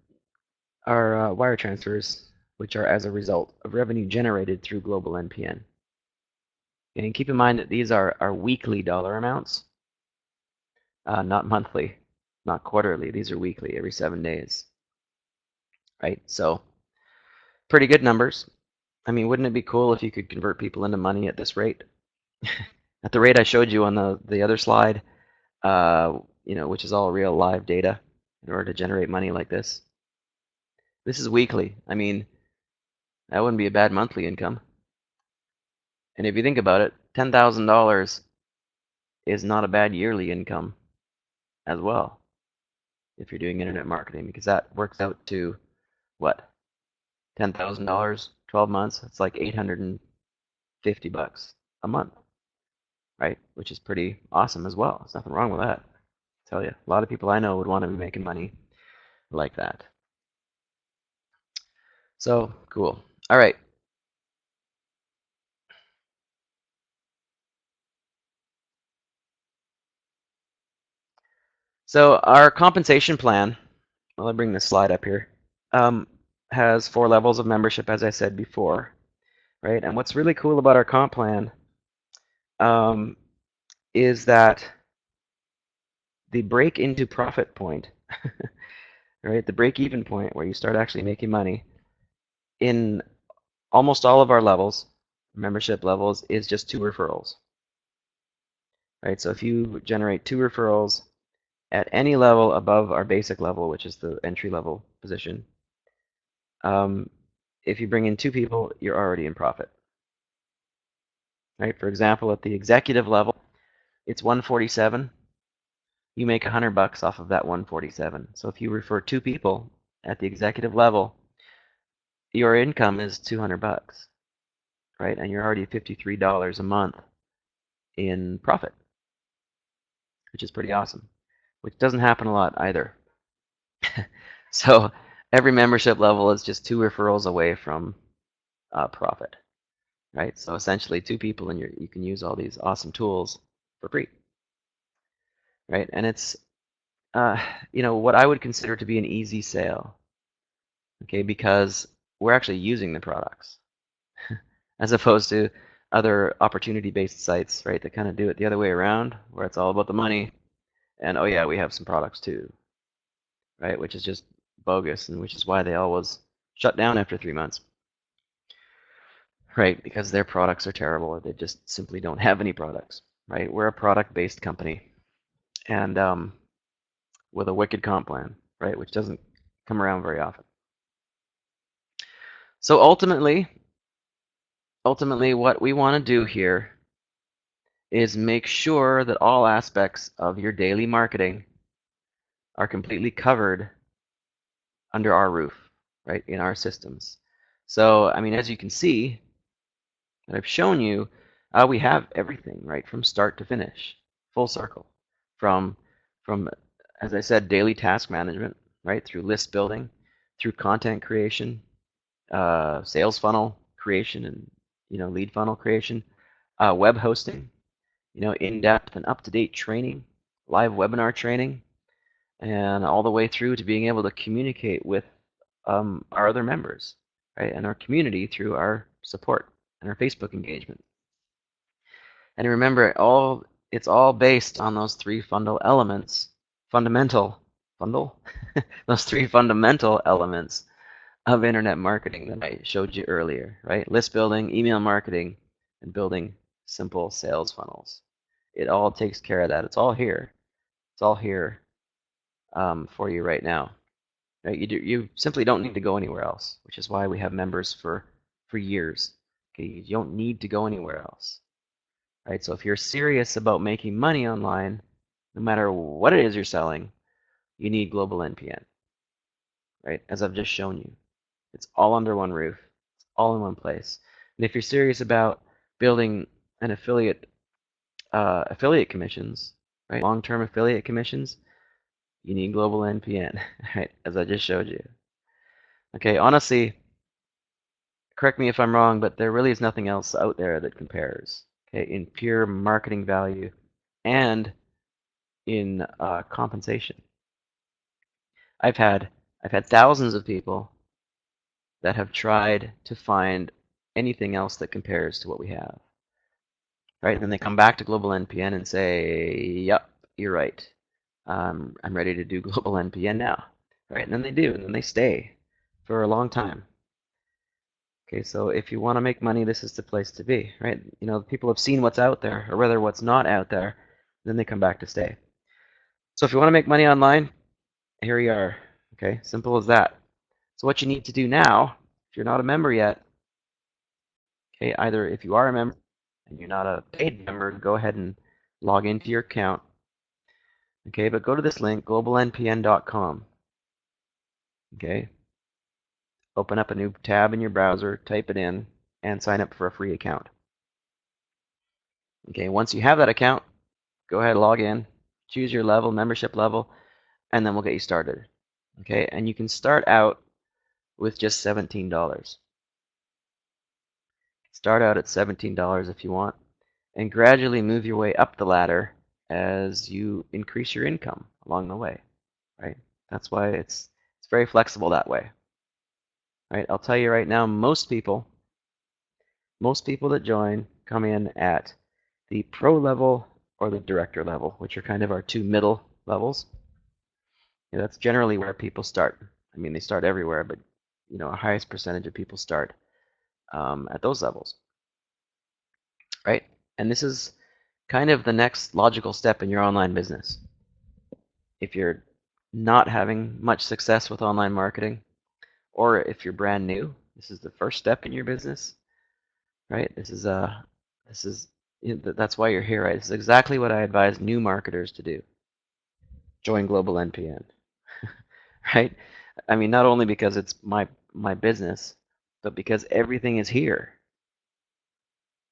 wire transfers, which are as a result of revenue generated through GlobalNPN. And keep in mind that these are weekly dollar amounts, not monthly, not quarterly. These are weekly, every 7 days. Right, so pretty good numbers. I mean, wouldn't it be cool if you could convert people into money at this rate? At the rate I showed you on the other slide, you know, which is all real live data in order to generate money like this. This is weekly. I mean, that wouldn't be a bad monthly income. And if you think about it, $10,000 is not a bad yearly income as well if you're doing internet marketing, because that works out to what? $10,000, 12 months, it's like $850 a month, right? Which is pretty awesome as well. There's nothing wrong with that. I tell you, a lot of people I know would want to be making money like that. So cool. All right. So our compensation plan, well, I'll bring this slide up here, has 4 levels of membership, as I said before, right? And what's really cool about our comp plan is that the break into profit point, right? The break even point where you start actually making money in almost all of our levels, membership levels, is just 2 referrals, right? So if you generate 2 referrals at any level above our basic level, which is the entry level position, if you bring in 2 people, you're already in profit. Right? For example, at the executive level, it's 147. You make $100 off of that 147. So if you refer 2 people at the executive level, your income is $200, right? And you're already $53 a month in profit, which is pretty awesome, which doesn't happen a lot either. So every membership level is just 2 referrals away from profit, right? So essentially 2 people and you can use all these awesome tools for free, right? And it's you know, what I would consider to be an easy sale, okay, because we're actually using the products as opposed to other opportunity-based sites, right, that kind of do it the other way around, where it's all about the money, and oh yeah, we have some products too, right, which is just bogus, and which is why they always shut down after 3 months, right, because their products are terrible, or they just simply don't have any products, right? We're a product-based company, and with a wicked comp plan, right, which doesn't come around very often. So ultimately, what we want to do here is make sure that all aspects of your daily marketing are completely covered under our roof, right, in our systems. So, I mean, as you can see, that I've shown you, we have everything, right, from start to finish, full circle, from, as I said, daily task management, right, through list building, through content creation, sales funnel creation, and lead funnel creation, web hosting, in-depth and up-to-date training, live webinar training, and all the way through to being able to communicate with our other members, right? And our community through our support and our Facebook engagement. And remember, it's all based on those three those three fundamental elements of internet marketing that I showed you earlier, right? List building, email marketing, and building simple sales funnels. It all takes care of that. It's all here. It's all here for you right now. Right? You simply don't need to go anywhere else, which is why we have members for years. Okay, you don't need to go anywhere else. Right? So if you're serious about making money online, no matter what it is you're selling, you need GlobalNPN. Right? As I've just shown you. It's all under one roof. It's all in one place. And if you're serious about building an affiliate commissions, right? Long-term affiliate commissions, you need GlobalNPN, right? As I just showed you. Okay, honestly, correct me if I'm wrong, but there really is nothing else out there that compares. Okay, in pure marketing value and in compensation. I've had thousands of people that have tried to find anything else that compares to what we have. Right? And then they come back to GlobalNPN and say, "Yep, you're right. I'm ready to do GlobalNPN now." Right? And then they do, and then they stay for a long time. Okay, so if you want to make money, this is the place to be, right? You know, people have seen what's out there, or rather what's not out there, then they come back to stay. So if you want to make money online, here you are. Okay, simple as that. So what you need to do now, if you're not a member yet, okay, either if you are a member and you're not a paid member, go ahead and log into your account. Okay, but go to this link, globalnpn.com. Okay, open up a new tab in your browser, type it in, and sign up for a free account. Okay, once you have that account, go ahead, log in, choose your level, membership level, and then we'll get you started. Okay, and you can start out with just $17. Start out at $17 if you want, and gradually move your way up the ladder as you increase your income along the way, right? That's why it's very flexible that way. Right? I'll tell you right now, most people that join come in at the pro level or the director level, which are kind of our two middle levels. Yeah, that's generally where people start. I mean, they start everywhere, but you know, a highest percentage of people start at those levels, right? And this is kind of the next logical step in your online business. If you're not having much success with online marketing, or if you're brand new, this is the first step in your business, right? That's why you're here, right? This is exactly what I advise new marketers to do. Join GlobalNPN, right? I mean, not only because it's my business, but because everything is here.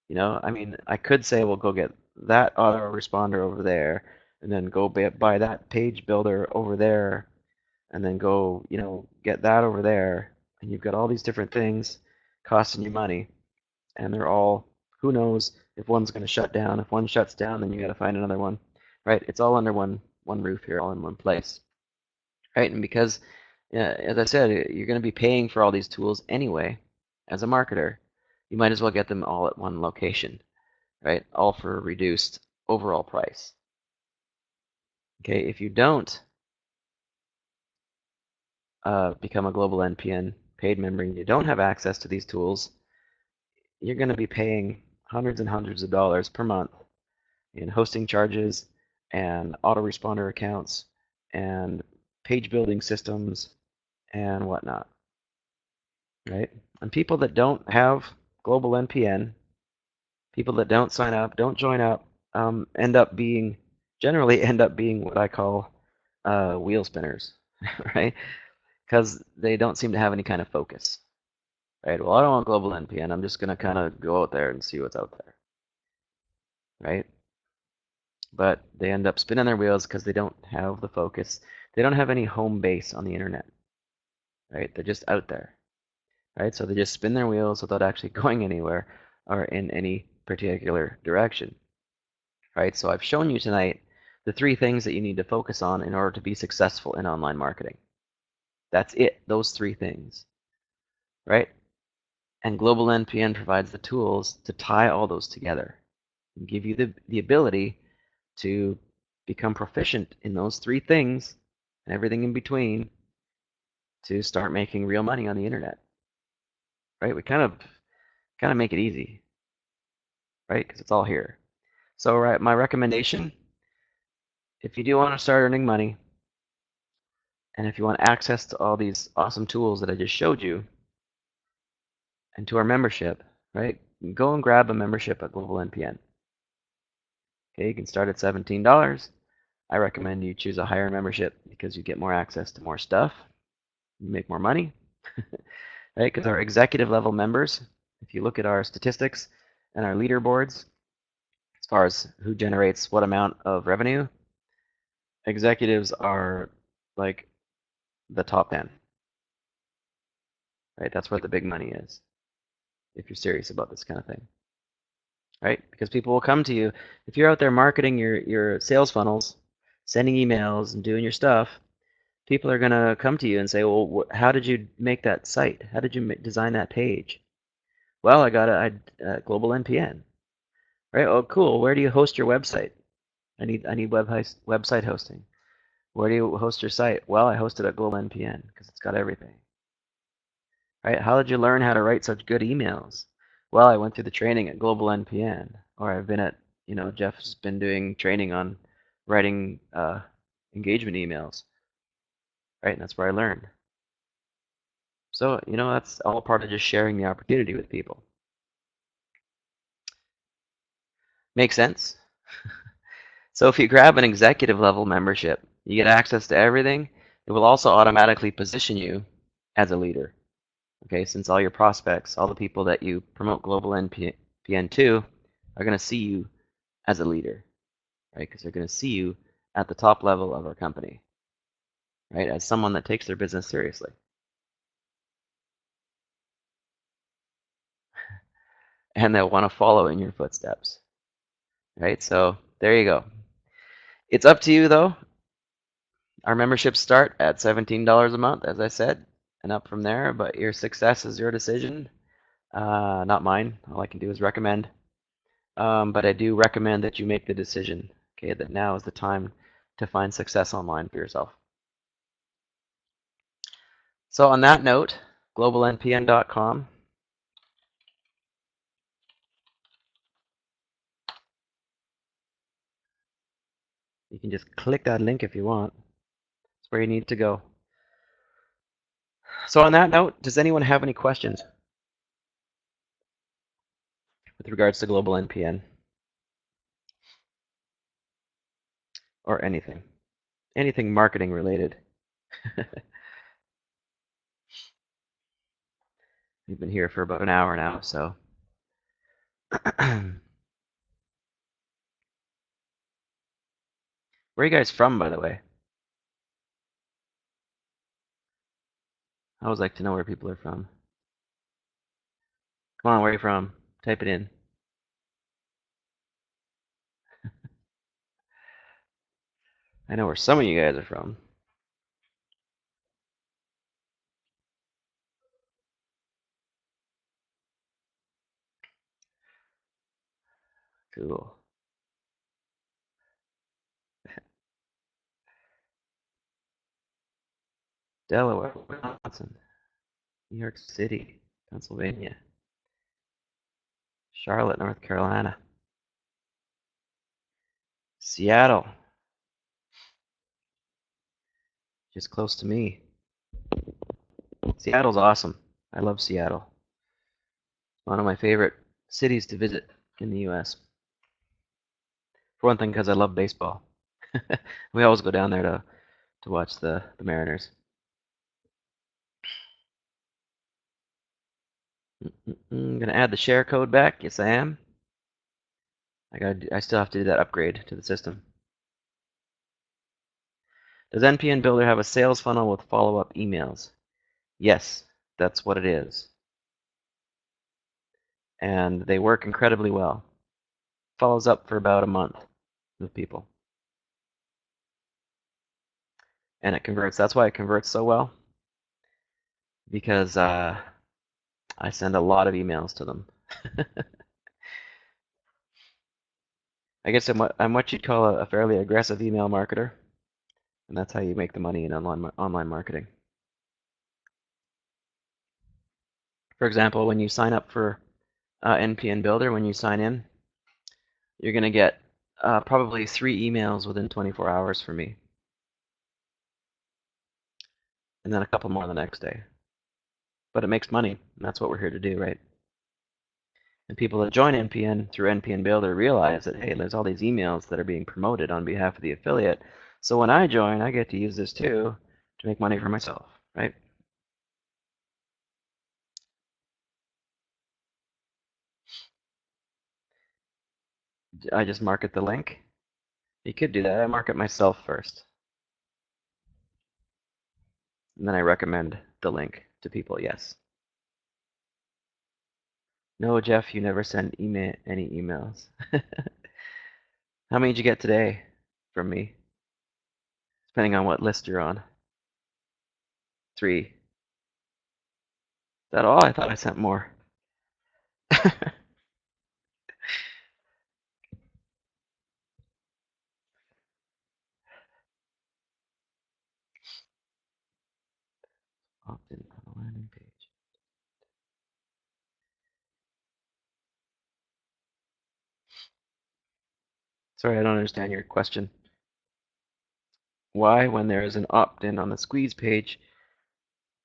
You know, I mean, I could say, well, go get that autoresponder over there, and then go buy that page builder over there, and then go, you know, get that over there, and you've got all these different things costing you money, and they're all, who knows if one's going to shut down. If one shuts down, then you got to find another one, right? It's all under one roof here, all in one place, right? And because, as I said, you're going to be paying for all these tools anyway. As a marketer, you might as well get them all at one location, right? All for a reduced overall price. Okay, if you don't become a GlobalNPN paid member and you don't have access to these tools, you're going to be paying hundreds and hundreds of dollars per month in hosting charges and autoresponder accounts and page building systems and whatnot, right? And people that don't have GlobalNPN, people that don't sign up, don't join up, generally end up being what I call wheel spinners, right? Because they don't seem to have any kind of focus, right? Well, I don't want GlobalNPN. I'm just going to kind of go out there and see what's out there, right? But they end up spinning their wheels because they don't have the focus. They don't have any home base on the internet, right? They're just out there, right? So they just spin their wheels without actually going anywhere or in any particular direction, right? So I've shown you tonight the three things that you need to focus on in order to be successful in online marketing. That's it, those three things, right? And GlobalNPN provides the tools to tie all those together and give you the ability to become proficient in those three things and everything in between to start making real money on the internet. Right? We kind of make it easy, right? Because it's all here. So, right, my recommendation, if you do want to start earning money, and if you want access to all these awesome tools that I just showed you, and to our membership, right, go and grab a membership at GlobalNPN. Okay, you can start at $17. I recommend you choose a higher membership because you get more access to more stuff, you make more money, right? Because our executive level members, if you look at our statistics and our leaderboards, as far as who generates what amount of revenue, executives are like the top 10, right? That's where the big money is, if you're serious about this kind of thing, right? Because people will come to you. If you're out there marketing your sales funnels, sending emails and doing your stuff, people are going to come to you and say, well, how did you make that site? How did you design that page? Well, I got a Global NPN, right? Oh, cool. Where do you host your website? I need website hosting. Where do you host your site? Well, I host it at Global NPN because it's got everything, right? How did you learn how to write such good emails? Well, I went through the training at Global NPN, or I've been at, Jeff's been doing training on writing engagement emails, right? And that's where I learned. So, that's all part of just sharing the opportunity with people. Make sense? So if you grab an executive level membership, you get access to everything. It will also automatically position you as a leader. Okay, since all your prospects, all the people that you promote Global NPN to, are going to see you as a leader, right? Because they're going to see you at the top level of our company, right? As someone that takes their business seriously. And they'll want to follow in your footsteps, right? So there you go. It's up to you though. Our memberships start at $17 a month, as I said, and up from there, but your success is your decision, not mine. All I can do is recommend. But I do recommend that you make the decision, okay, that now is the time to find success online for yourself. So on that note, globalnpn.com. You can just click that link if you want. It's where you need to go. So on that note, does anyone have any questions with regards to Global NPN or anything? Anything marketing related? We've been here for about an hour now, so. Where are you guys from, by the way? I always like to know where people are from. Come on, where are you from? Type it in. I know where some of you guys are from. Cool. Delaware, Wisconsin, New York City, Pennsylvania, Charlotte, North Carolina, Seattle, just close to me. Seattle's awesome. I love Seattle. One of my favorite cities to visit in the U.S. For one thing, because I love baseball. We always go down there to watch the Mariners. I'm gonna add the share code back. Yes, I am. I still have to do that upgrade to the system. Does NPN Builder have a sales funnel with follow-up emails? Yes, that's what it is. And they work incredibly well. Follows up for about a month with people. And it converts. That's why it converts so well. Because I send a lot of emails to them. I guess I'm what you'd call a fairly aggressive email marketer, and that's how you make the money in online marketing. For example, when you sign up for NPN Builder, when you sign in, you're going to get probably 3 emails within 24 hours from me, and then a couple more the next day. But it makes money, and that's what we're here to do, right? And people that join NPN through NPN Builder realize that, hey, there's all these emails that are being promoted on behalf of the affiliate. So when I join, I get to use this too to make money for myself, right? I just market the link. You could do that. I market myself first, and then I recommend the link to people, yes. No, Jeff, you never send any emails. How many did you get today from me? Depending on what list you're on. 3. Is that all? I thought I sent more. Opt-in on the landing page. Sorry, I don't understand your question. Why, when there is an opt-in on the squeeze page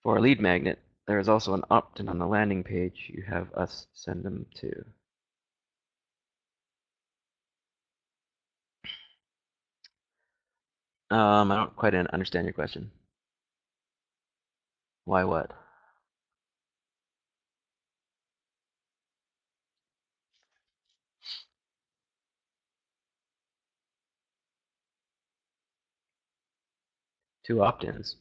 for a lead magnet, there is also an opt-in on the landing page you have us send them to? I don't quite understand your question. Why what? Two opt-ins.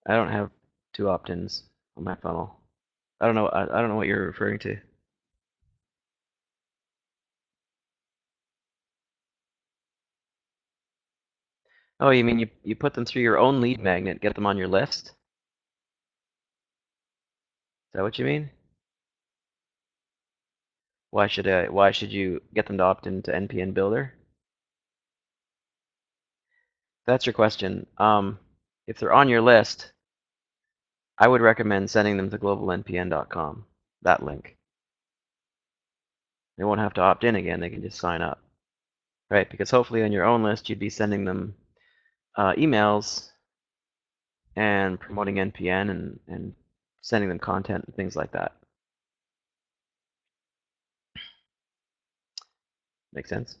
I don't have 2 opt-ins on my funnel. I don't know. I don't know what you're referring to. Oh, you mean you put them through your own lead magnet, get them on your list? Is that what you mean? Why should you get them to opt into NPN Builder? That's your question. If they're on your list, I would recommend sending them to globalnpn.com, that link. They won't have to opt in again. They can just sign up, right? Because hopefully on your own list, you'd be sending them emails and promoting NPN and sending them content and things like that. Make sense?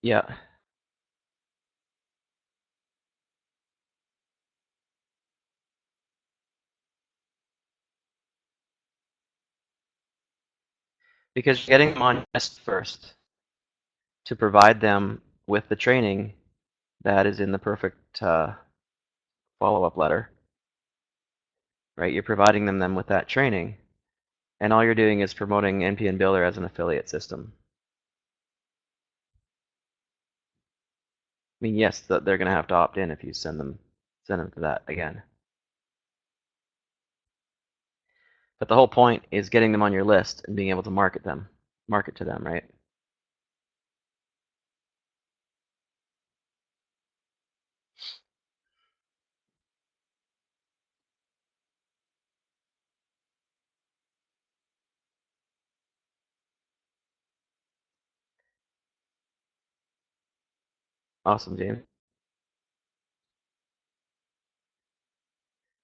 Yeah, because getting them on your list first to provide them with the training that is in the perfect follow-up letter, right? You're providing them with that training, and all you're doing is promoting NPN Builder as an affiliate system. I mean, yes, they're going to have to opt in if you send them to that again. But the whole point is getting them on your list and being able to market to them, right? Awesome, James.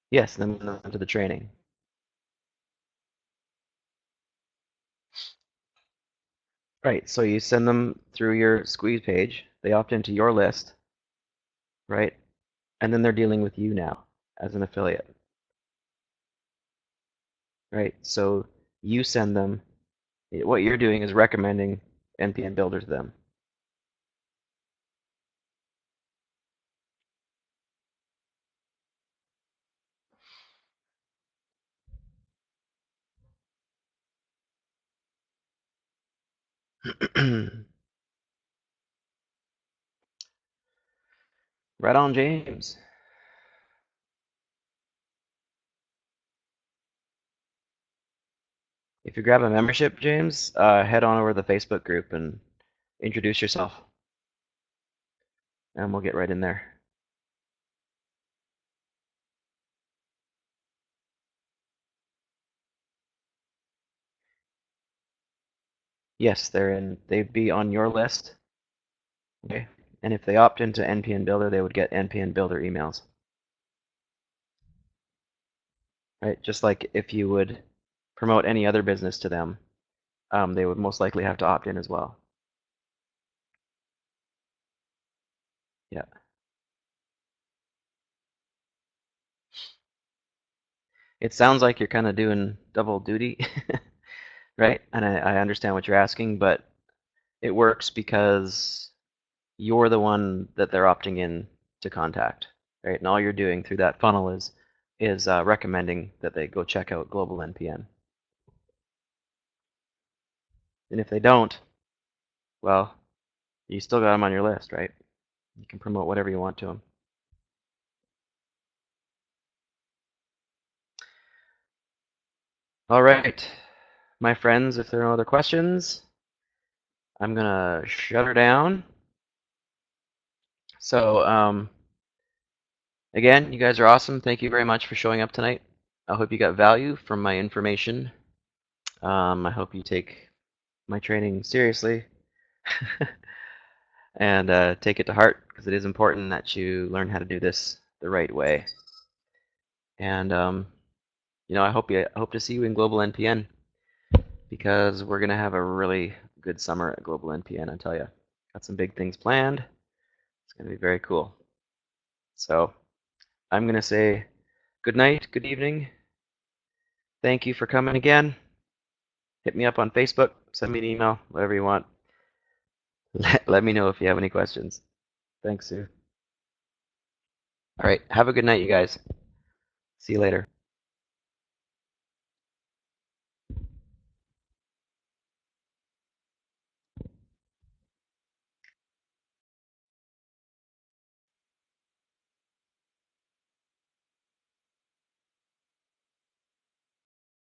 Yes, then move them to the training. Right, so you send them through your squeeze page. They opt into your list, right? And then they're dealing with you now as an affiliate, right? So you send them, what you're doing is recommending NPN Builder to them. Right on, James. If you grab a membership, James, head on over to the Facebook group and introduce yourself, and we'll get right in there. Yes, they'd be on your list. Okay. And if they opt into NPN Builder, they would get NPN Builder emails. Right? Just like if you would promote any other business to them, they would most likely have to opt in as well. Yeah. It sounds like you're kind of doing double duty, right? And I understand what you're asking, but it works because you're the one that they're opting in to contact, right? And all you're doing through that funnel is recommending that they go check out Global NPN. And if they don't, well, you still got them on your list, right? You can promote whatever you want to them. All right, my friends, if there are no other questions, I'm gonna shut her down. So, again, you guys are awesome. Thank you very much for showing up tonight. I hope you got value from my information. I hope you take my training seriously and take it to heart because it is important that you learn how to do this the right way. And I hope to see you in Global NPN because we're gonna have a really good summer at Global NPN. I tell you, got some big things planned. It's gonna be very cool. So I'm gonna say good night, good evening. Thank you for coming again. Hit me up on Facebook, send me an email, whatever you want. Let me know if you have any questions. Thanks, Sue. All right, have a good night, you guys. See you later.